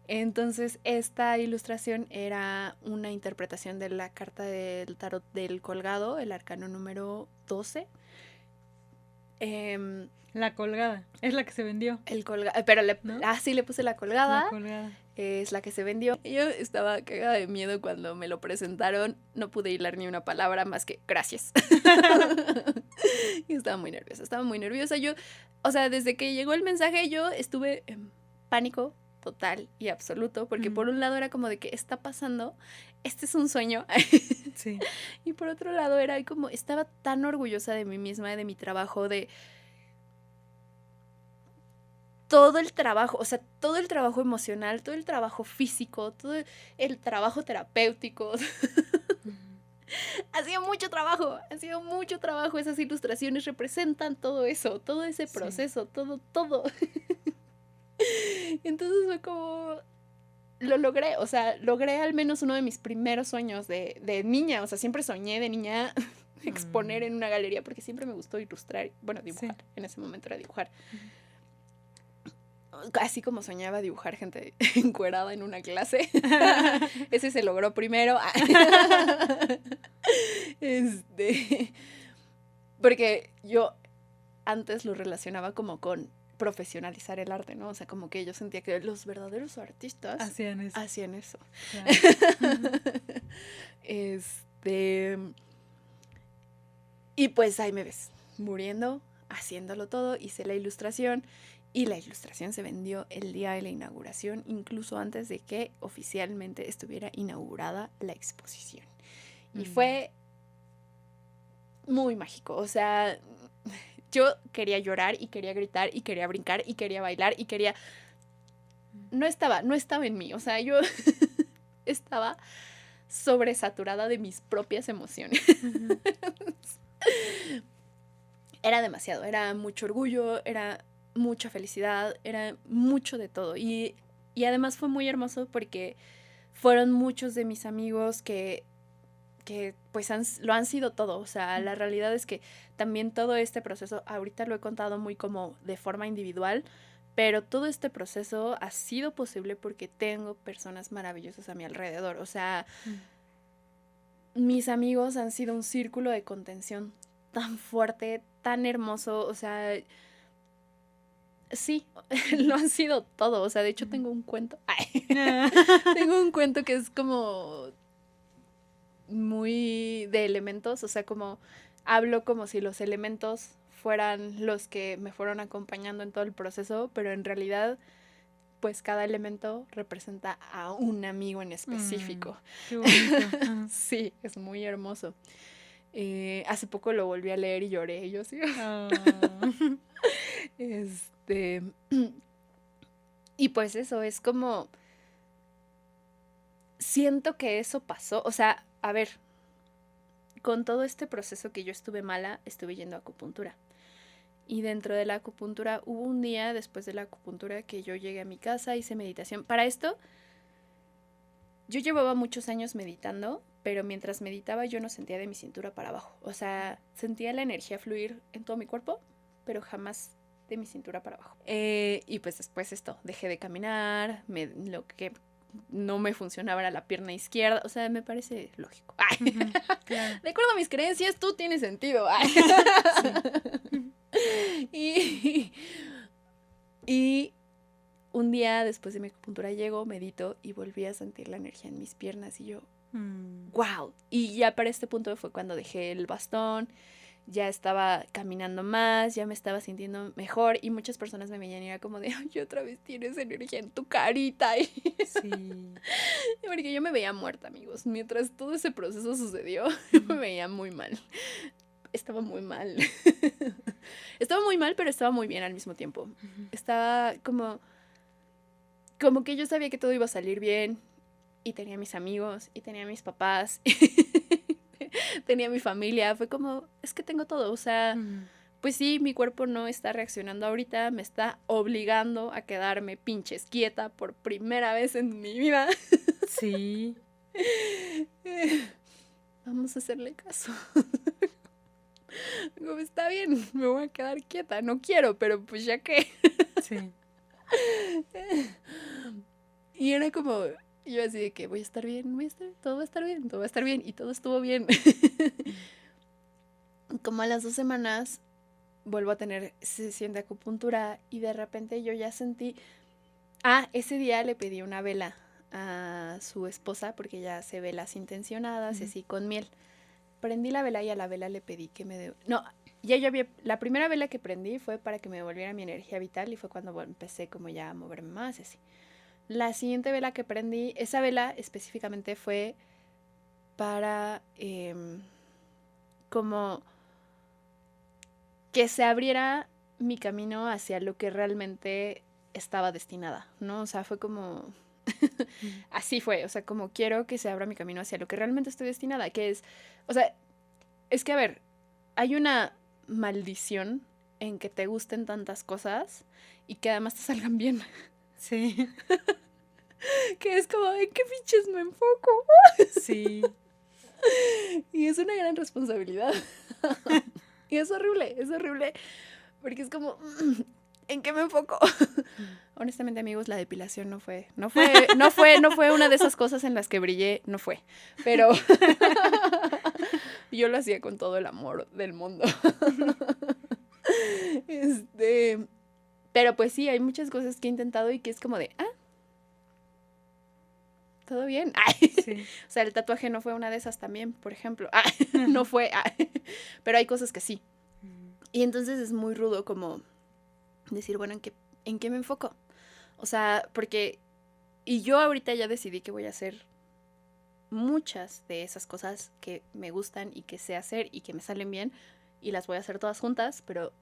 Entonces esta ilustración era una interpretación de la carta del tarot del colgado, el arcano número 12.
La colgada, es la que se vendió.
Pero
¿no?
Sí, le puse la colgada.
La colgada.
Es la que se vendió. Yo estaba cagada de miedo cuando me lo presentaron. No pude hilar ni una palabra más que gracias. Y estaba muy nerviosa. Yo, o sea, desde que llegó el mensaje yo estuve en pánico total y absoluto, porque por un lado era como de que está pasando, este es un sueño.
Sí.
Y por otro lado era como, estaba tan orgullosa de mí misma, de mi trabajo, de todo el trabajo, o sea, todo el trabajo emocional, todo el trabajo físico, todo el trabajo terapéutico. Ha sido mucho trabajo. Esas ilustraciones representan todo eso, todo ese proceso, todo. Entonces fue como, lo logré, o sea, logré al menos uno de mis primeros sueños de niña, o sea, siempre soñé de niña exponer en una galería porque siempre me gustó ilustrar, bueno, dibujar, en ese momento era dibujar. Así como soñaba dibujar gente encuerada en una clase. Ese se logró primero. Porque yo antes lo relacionaba como con profesionalizar el arte, ¿no? O sea, como que yo sentía que los verdaderos artistas
hacían eso.
Claro. Y pues ahí me ves, muriendo, haciéndolo todo, hice la ilustración y la ilustración se vendió el día de la inauguración, incluso antes de que oficialmente estuviera inaugurada la exposición. Y fue muy mágico, o sea, yo quería llorar y quería gritar y quería brincar y quería bailar y quería... No estaba en mí, o sea, yo estaba sobresaturada de mis propias emociones. Era demasiado, era mucho orgullo, era mucha felicidad, era mucho de todo. Y además fue muy hermoso porque fueron muchos de mis amigos que pues lo han sido todo. O sea, la realidad es que también todo este proceso, ahorita lo he contado muy como de forma individual, pero todo este proceso ha sido posible porque tengo personas maravillosas a mi alrededor. O sea, mis amigos han sido un círculo de contención tan fuerte, tan hermoso, o sea, sí, lo han sido todo, o sea, de hecho tengo un cuento, tengo un cuento que es como muy de elementos, o sea, como hablo como si los elementos fueran los que me fueron acompañando en todo el proceso, pero en realidad pues cada elemento representa a un amigo en específico.
Qué bonito.
Sí, es muy hermoso. Hace poco lo volví a leer y lloré, yo sí. Y pues eso, es como... Siento que eso pasó, o sea, a ver, con todo este proceso que yo estuve mala, estuve yendo a acupuntura. Y dentro de la acupuntura, hubo un día después de la acupuntura que yo llegué a mi casa, hice meditación. Para esto, yo llevaba muchos años meditando, pero mientras meditaba yo no sentía de mi cintura para abajo. O sea, sentía la energía fluir en todo mi cuerpo, pero jamás de mi cintura para abajo. Y pues después esto, dejé de caminar, lo que no me funcionaba era la pierna izquierda. O sea, me parece lógico. Claro. De acuerdo a mis creencias, todo tiene sentido. Sí. Y un día después de mi acupuntura llego, medito y volví a sentir la energía en mis piernas y yo, wow. Y ya para este punto fue cuando dejé el bastón, ya estaba caminando más, ya me estaba sintiendo mejor y muchas personas me veían y era como de, ay, otra vez tienes energía en tu carita. Sí. Porque yo me veía muerta, amigos. Mientras todo ese proceso sucedió, me veía muy mal. Estaba muy mal. Estaba muy mal, pero estaba muy bien al mismo tiempo. Estaba como que yo sabía que todo iba a salir bien y tenía mis amigos y tenía mis papás, tenía mi familia. Fue como, es que tengo todo, o sea, pues sí, mi cuerpo no está reaccionando ahorita, me está obligando a quedarme pinches quieta por primera vez en mi vida.
Sí.
Vamos a hacerle caso. Como, está bien, me voy a quedar quieta, no quiero, pero pues ya que.
Sí.
Y era como, yo así de que voy a estar bien, todo va a estar bien, todo va a estar bien, y todo estuvo bien. Como a las 2 semanas vuelvo a tener sesión de acupuntura y de repente yo ya sentí, ese día le pedí una vela a su esposa porque ella hace velas intencionadas y así con miel. Prendí la vela y a la vela le pedí que me la primera vela que prendí fue para que me devolviera mi energía vital y fue cuando empecé como ya a moverme más así. La siguiente vela que prendí, esa vela específicamente fue para como que se abriera mi camino hacia lo que realmente estaba destinada, ¿no? O sea, fue como Así fue, o sea, como quiero que se abra mi camino hacia lo que realmente estoy destinada, que es, o sea, es que a ver, hay una maldición en que te gusten tantas cosas y que además te salgan bien.
Sí.
Que es como, ¿en qué fiches me enfoco?
Sí.
Y es una gran responsabilidad. Y es horrible, porque es como, ¿en qué me enfoco? Honestamente, amigos, la depilación no fue una de esas cosas en las que brillé, no fue. Pero yo lo hacía con todo el amor del mundo. Pero pues sí, hay muchas cosas que he intentado y que es como de, todo bien.
Sí.
O sea, el tatuaje no fue una de esas también, por ejemplo. No fue. Pero hay cosas que sí. Y entonces es muy rudo como decir, bueno, ¿en qué me enfoco? O sea, porque... Y yo ahorita ya decidí que voy a hacer muchas de esas cosas que me gustan y que sé hacer y que me salen bien. Y las voy a hacer todas juntas, pero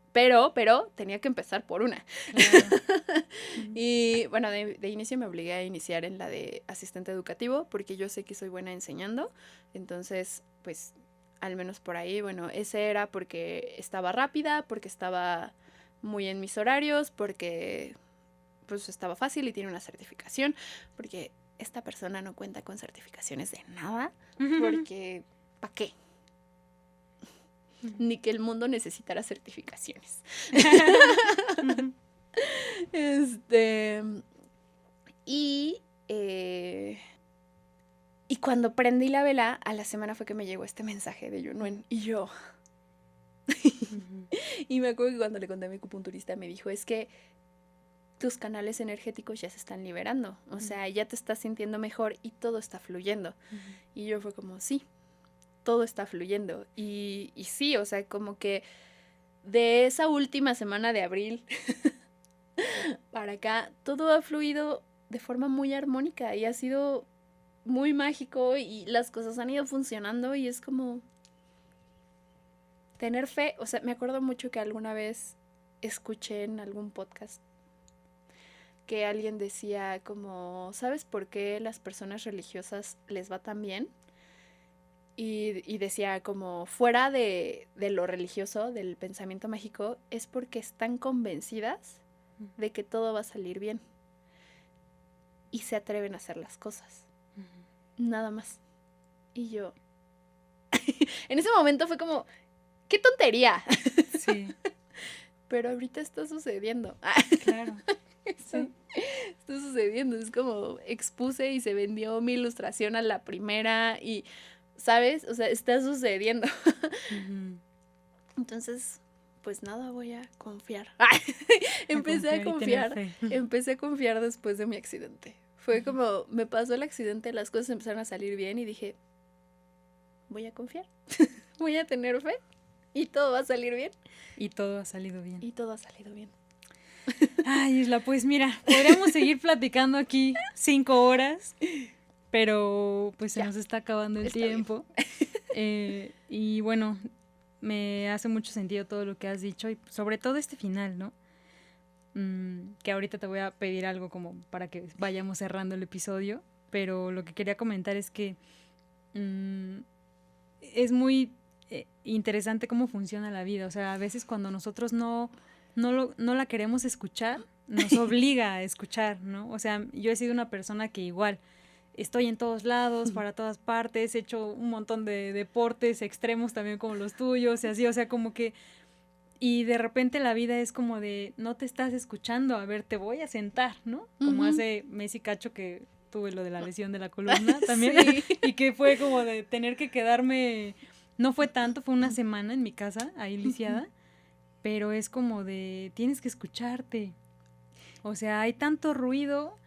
tenía que empezar por una.
Claro.
Y bueno, de inicio me obligué a iniciar en la de asistente educativo porque yo sé que soy buena enseñando. Entonces, pues, al menos por ahí, bueno, ese era porque estaba rápida, porque estaba muy en mis horarios, porque pues estaba fácil y tiene una certificación, porque esta persona no cuenta con certificaciones de nada, porque ¿para qué? Ni que el mundo necesitara certificaciones. Y cuando prendí la vela, a la semana fue que me llegó este mensaje de Yunuen. Y yo... Y me acuerdo que cuando le conté a mi acupunturista me dijo, es que tus canales energéticos ya se están liberando. O sea, ya te estás sintiendo mejor y todo está fluyendo. Y yo fue como, sí, todo está fluyendo. Y sí, o sea, como que de esa última semana de abril para acá, todo ha fluido de forma muy armónica y ha sido muy mágico y las cosas han ido funcionando y es como tener fe. O sea, me acuerdo mucho que alguna vez escuché en algún podcast que alguien decía como, ¿sabes por qué las personas religiosas les va tan bien? Y decía como, fuera de lo religioso, del pensamiento mágico, es porque están convencidas de que todo va a salir bien. Y se atreven a hacer las cosas. Nada más. Y yo... en ese momento fue como, ¡qué tontería!
Sí.
Pero ahorita está sucediendo.
Claro. Sí.
Está sucediendo. Es como expuse y se vendió mi ilustración a la primera y, ¿sabes? O sea, está sucediendo. Entonces, pues nada, voy a confiar. Empecé a confiar después de mi accidente. Fue como, me pasó el accidente, las cosas empezaron a salir bien y dije, voy a confiar. Voy a tener fe y todo va a salir bien.
Y todo ha salido bien.
Y todo ha salido bien.
Ay, Isla, pues mira, podríamos seguir platicando aquí 5 horas, pero pues se nos está acabando el tiempo. Y bueno, me hace mucho sentido todo lo que has dicho y sobre todo este final, ¿no? Que ahorita te voy a pedir algo como para que vayamos cerrando el episodio, pero lo que quería comentar es que es muy interesante cómo funciona la vida. O sea, a veces cuando nosotros no la queremos escuchar, nos obliga a escuchar, ¿no? O sea, yo he sido una persona que igual estoy en todos lados, para todas partes, he hecho un montón de deportes extremos también como los tuyos y así, o sea, como que... Y de repente la vida es como de, no te estás escuchando, a ver, te voy a sentar, ¿no? Como hace Messi Cacho que tuve lo de la lesión de la columna también, sí. Y que fue como de tener que quedarme, no fue tanto, fue una semana en mi casa, ahí lisiada, pero es como de, tienes que escucharte. O sea, hay tanto ruido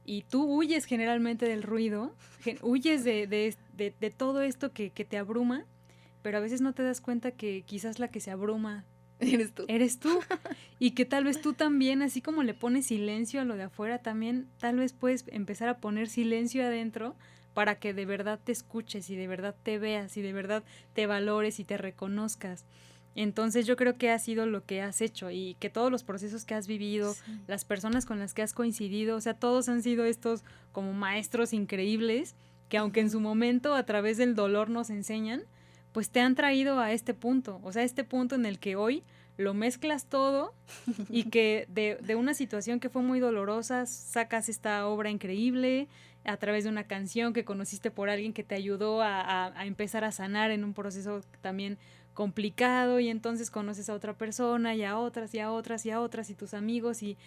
y tú huyes generalmente del ruido, huyes de todo esto que te abruma, pero a veces no te das cuenta que quizás la que se abruma eres tú. Y que tal vez tú también, así como le pones silencio a lo de afuera, también tal vez puedes empezar a poner silencio adentro para que de verdad te escuches y de verdad te veas y de verdad te valores y te reconozcas. Entonces yo creo que ha sido lo que has hecho y que todos los procesos que has vivido,
Sí.
las personas con las que has coincidido, o sea, todos han sido estos como maestros increíbles que aunque en su momento a través del dolor nos enseñan, pues te han traído a este punto, o sea, este punto en el que hoy lo mezclas todo y que de una situación que fue muy dolorosa sacas esta obra increíble a través de una canción que conociste por alguien que te ayudó a empezar a sanar en un proceso también complicado y entonces conoces a otra persona y a otras y a otras y a otras y tus amigos y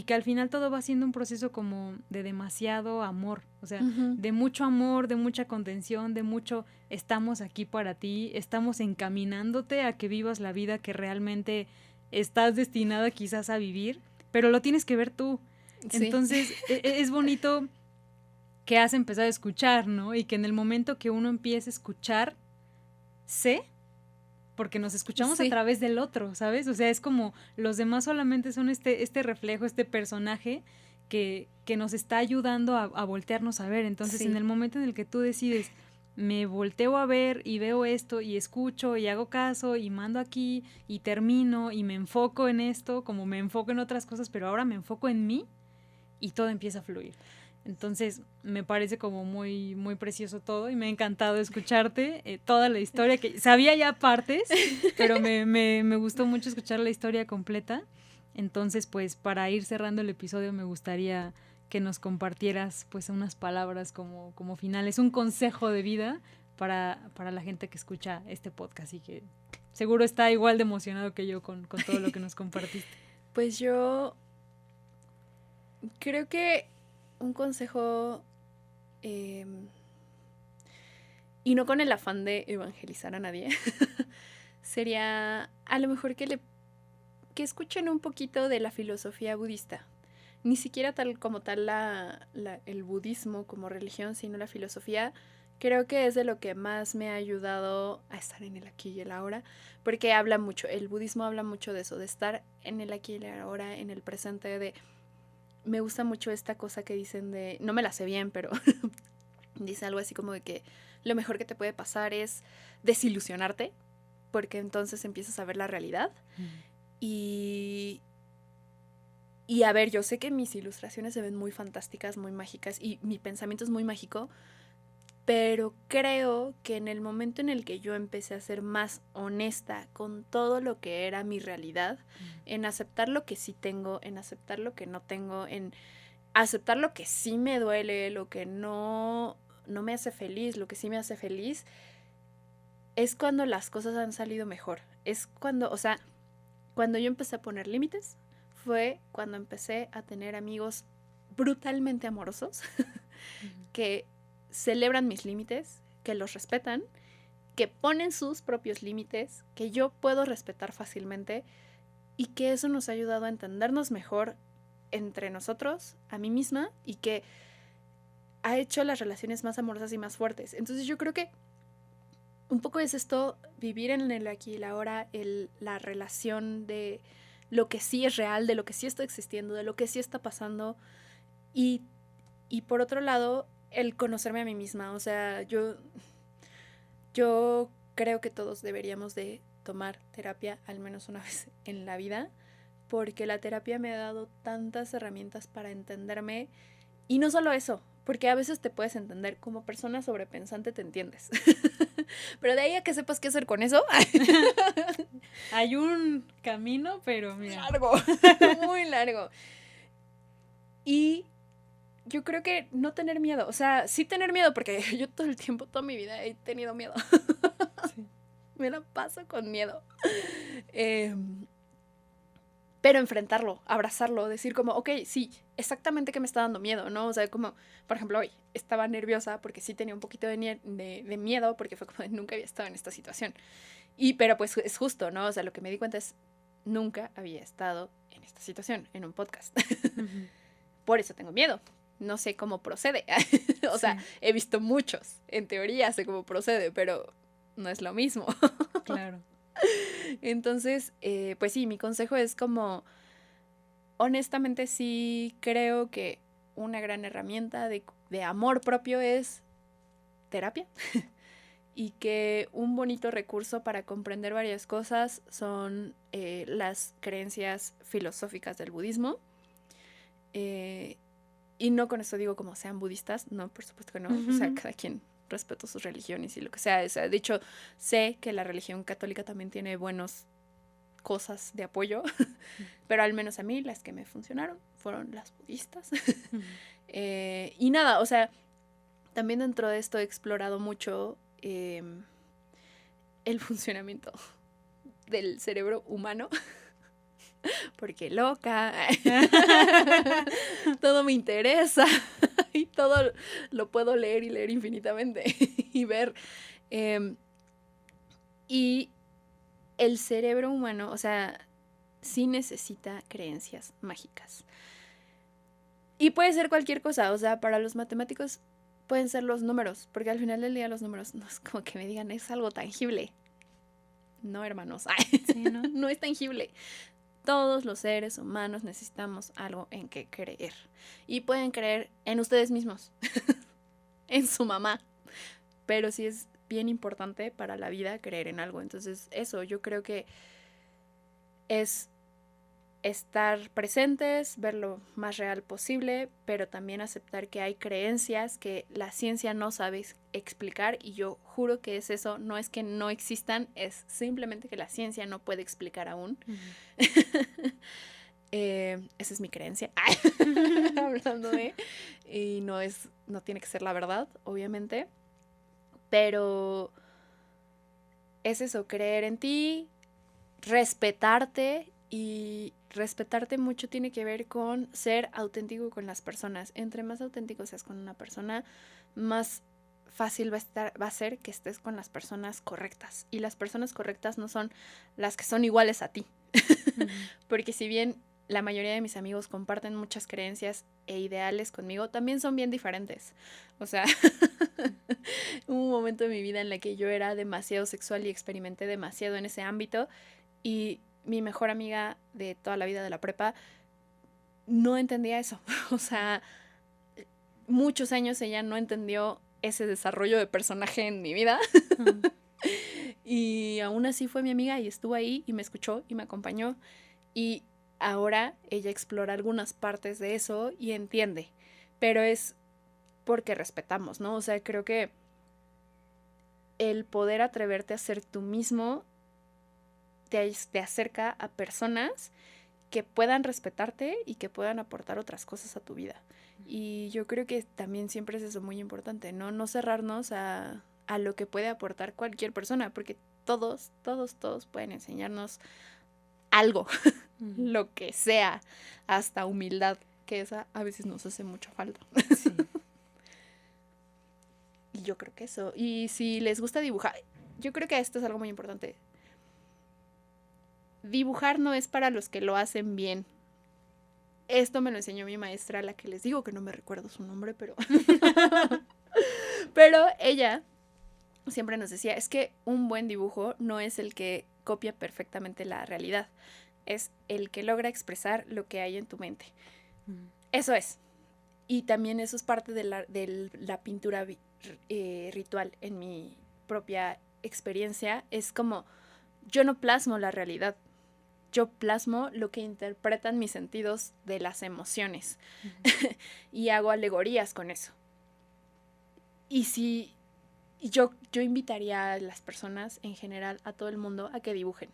que al final todo va siendo un proceso como de demasiado amor, o sea,
Ujú.
de mucho amor, de mucha contención, de mucho estamos aquí para ti, estamos encaminándote a que vivas la vida que realmente estás destinada quizás a vivir, pero lo tienes que ver tú.
Sí.
Entonces es bonito que has empezado a escuchar, ¿no? Y que en el momento que uno empieza a escuchar, sé porque nos escuchamos a
Sí.
través del otro, ¿sabes? O sea, es como los demás solamente son este reflejo, este personaje que nos está ayudando a voltearnos a ver. Entonces,
Sí.
en el momento en el que tú decides, me volteo a ver y veo esto y escucho y hago caso y mando aquí y termino y me enfoco en esto, como me enfoco en otras cosas, pero ahora me enfoco en mí y todo empieza a fluir. Entonces me parece como muy, muy precioso todo y me ha encantado escucharte toda la historia, que sabía ya partes, pero me gustó mucho escuchar la historia completa. Entonces, pues para ir cerrando el episodio me gustaría que nos compartieras pues unas palabras como finales, un consejo de vida para la gente que escucha este podcast y que seguro está igual de emocionado que yo con todo lo que nos compartiste.
Pues yo creo que un consejo, y no con el afán de evangelizar a nadie, sería a lo mejor que escuchen un poquito de la filosofía budista. Ni siquiera tal como tal el budismo como religión, sino la filosofía. Creo que es de lo que más me ha ayudado a estar en el aquí y el ahora, porque habla mucho, el budismo habla mucho de eso, de estar en el aquí y el ahora, en el presente, me gusta mucho esta cosa que dicen no me la sé bien, pero dice algo así como de que lo mejor que te puede pasar es desilusionarte, porque entonces empiezas a ver la realidad. Y a ver, yo sé que mis ilustraciones se ven muy fantásticas, muy mágicas, y mi pensamiento es muy mágico, pero creo que en el momento en el que yo empecé a ser más honesta con todo lo que era mi realidad, en aceptar lo que sí tengo, en aceptar lo que no tengo, en aceptar lo que sí me duele, lo que no me hace feliz, lo que sí me hace feliz, es cuando las cosas han salido mejor. Es cuando, o sea, cuando yo empecé a poner límites, fue cuando empecé a tener amigos brutalmente amorosos que celebran mis límites, que los respetan, que ponen sus propios límites, que yo puedo respetar fácilmente y que eso nos ha ayudado a entendernos mejor entre nosotros, a mí misma, y que ha hecho las relaciones más amorosas y más fuertes. Entonces yo creo que un poco es esto, vivir en el aquí y el ahora, la relación de lo que sí es real, de lo que sí está existiendo, de lo que sí está pasando. Y por otro lado, el conocerme a mí misma. O sea, yo creo que todos deberíamos de tomar terapia al menos una vez en la vida, porque la terapia me ha dado tantas herramientas para entenderme. Y no solo eso, porque a veces te puedes entender, como persona sobrepensante te entiendes. Pero de ahí a que sepas qué hacer con eso.
Hay un camino, pero mira.
Largo, muy largo. Y yo creo que no tener miedo, o sea, sí tener miedo, porque yo todo el tiempo, toda mi vida he tenido miedo.
Sí.
Me la paso con miedo. Pero enfrentarlo, abrazarlo, decir como, ok, sí, exactamente qué me está dando miedo, ¿no? O sea, como, por ejemplo, hoy estaba nerviosa porque sí tenía un poquito de miedo, porque fue como, nunca había estado en esta situación. Pero pues es justo, ¿no? O sea, lo que me di cuenta es, nunca había estado en esta situación, en un podcast. Por eso tengo miedo. No sé cómo procede. O sea, he visto muchos. En teoría sé cómo procede, pero no es lo mismo.
Claro.
Entonces, pues sí, mi consejo es como, honestamente sí creo que una gran herramienta de amor propio es terapia. y que un bonito recurso para comprender varias cosas son las creencias filosóficas del budismo. Y no con esto digo como sean budistas, no, por supuesto que no. O sea, cada quien respeta sus religiones y lo que sea. O sea, de hecho, sé que la religión católica también tiene buenas cosas de apoyo, pero al menos a mí las que me funcionaron fueron las budistas. Y nada, o sea, también dentro de esto he explorado mucho el funcionamiento del cerebro humano. Porque loca, todo me interesa y todo lo puedo leer y leer infinitamente y ver. Y el cerebro humano, o sea, sí necesita creencias mágicas. Y puede ser cualquier cosa, o sea, para los matemáticos pueden ser los números, porque al final del día los números no es como que me digan es algo tangible. No, hermanos,
sí, ¿no?
No es tangible. Todos los seres humanos necesitamos algo en que creer. Y pueden creer en ustedes mismos, en su mamá. Pero sí es bien importante para la vida creer en algo. Entonces, eso, yo creo que es estar presentes, ver lo más real posible, pero también aceptar que hay creencias que la ciencia no sabe explicar, y yo juro que es eso, no es que no existan, es simplemente que la ciencia no puede explicar aún. Esa es mi creencia, hablando de, y no tiene que ser la verdad, obviamente, pero es eso, creer en ti, respetarte. Y respetarte mucho tiene que ver con ser auténtico con las personas. Entre más auténtico seas con una persona, más fácil va a ser que estés con las personas correctas. Y las personas correctas no son las que son iguales a ti. Porque si bien la mayoría de mis amigos comparten muchas creencias e ideales conmigo, también son bien diferentes. O sea, hubo un momento de mi vida en la que yo era demasiado sexual y experimenté demasiado en ese ámbito, y mi mejor amiga de toda la vida de la prepa no entendía eso. O sea, muchos años ella no entendió ese desarrollo de personaje en mi vida. Y aún así fue mi amiga y estuvo ahí y me escuchó y me acompañó. Y ahora ella explora algunas partes de eso y entiende. Pero es porque respetamos, ¿no? O sea, creo que el poder atreverte a ser tú mismo te acerca a personas que puedan respetarte y que puedan aportar otras cosas a tu vida. Y yo creo que también siempre es eso muy importante, ¿no? No cerrarnos a lo que puede aportar cualquier persona, porque todos pueden enseñarnos algo, lo que sea, hasta humildad, que esa a veces nos hace mucha falta. Sí. Y yo creo que eso. Y si les gusta dibujar, yo creo que esto es algo muy importante. Dibujar no es para los que lo hacen bien. Esto me lo enseñó mi maestra, la que les digo que no me recuerdo su nombre, pero... pero ella siempre nos decía, es que un buen dibujo no es el que copia perfectamente la realidad, es el que logra expresar lo que hay en tu mente. Eso es. Y también eso es parte de la pintura ritual. En mi propia experiencia es como, yo no plasmo la realidad, yo plasmo lo que interpretan mis sentidos de las emociones. Y hago alegorías con eso. Y si yo invitaría a las personas en general, a todo el mundo, a que dibujen.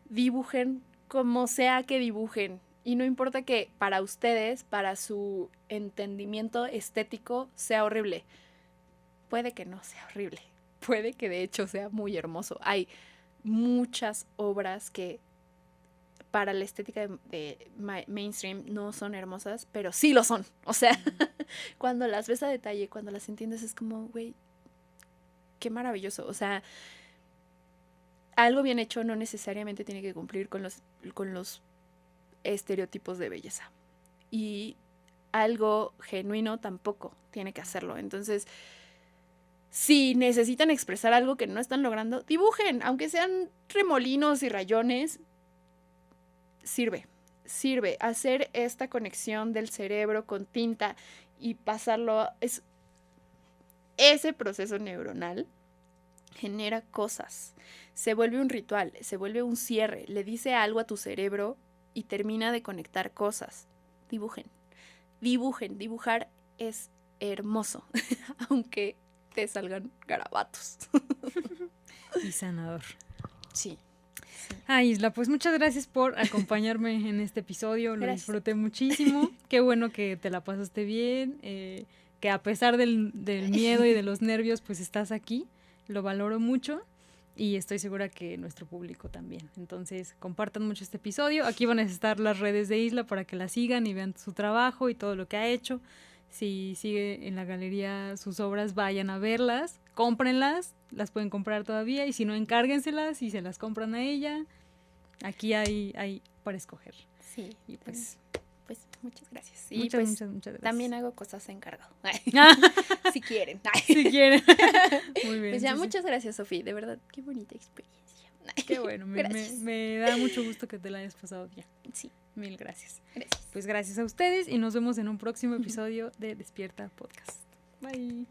Dibujen como sea que dibujen. Y no importa que para ustedes, para su entendimiento estético, sea horrible. Puede que no sea horrible. Puede que de hecho sea muy hermoso. Hay muchas obras que para la estética de mainstream no son hermosas, pero sí lo son. O sea, cuando las ves a detalle, cuando las entiendes, es como, güey, qué maravilloso. O sea, algo bien hecho no necesariamente tiene que cumplir con los estereotipos de belleza. Y algo genuino tampoco tiene que hacerlo. Entonces, si necesitan expresar algo que no están logrando, dibujen, aunque sean remolinos y rayones. Sirve hacer esta conexión del cerebro con tinta y pasarlo, es ese proceso neuronal genera cosas, se vuelve un ritual, se vuelve un cierre, le dice algo a tu cerebro y termina de conectar cosas. Dibujen, dibujar es hermoso, aunque te salgan garabatos.
Y sanador.
Sí.
Isla, pues muchas gracias por acompañarme en este episodio, lo disfruté muchísimo, qué bueno que te la pasaste bien, que a pesar del miedo y de los nervios, pues estás aquí, lo valoro mucho y estoy segura que nuestro público también. Entonces, compartan mucho este episodio, aquí van a estar las redes de Isla para que la sigan y vean su trabajo y todo lo que ha hecho. Si sigue en la galería sus obras, vayan a verlas, cómprenlas, las pueden comprar todavía y si no, encárguenselas y se las compran a ella. Aquí hay para escoger.
Sí.
Y pues
muchas gracias.
Muchas gracias.
También hago cosas encargado. Si quieren.
Si quieren. Muy bien.
Pues ya, muchas gracias, Sofía. De verdad, qué bonita experiencia.
Qué bueno. Me da mucho gusto que te la hayas pasado bien.
Sí.
Mil gracias.
Gracias.
Pues gracias a ustedes y nos vemos en un próximo episodio de Despierta Podcast. Bye.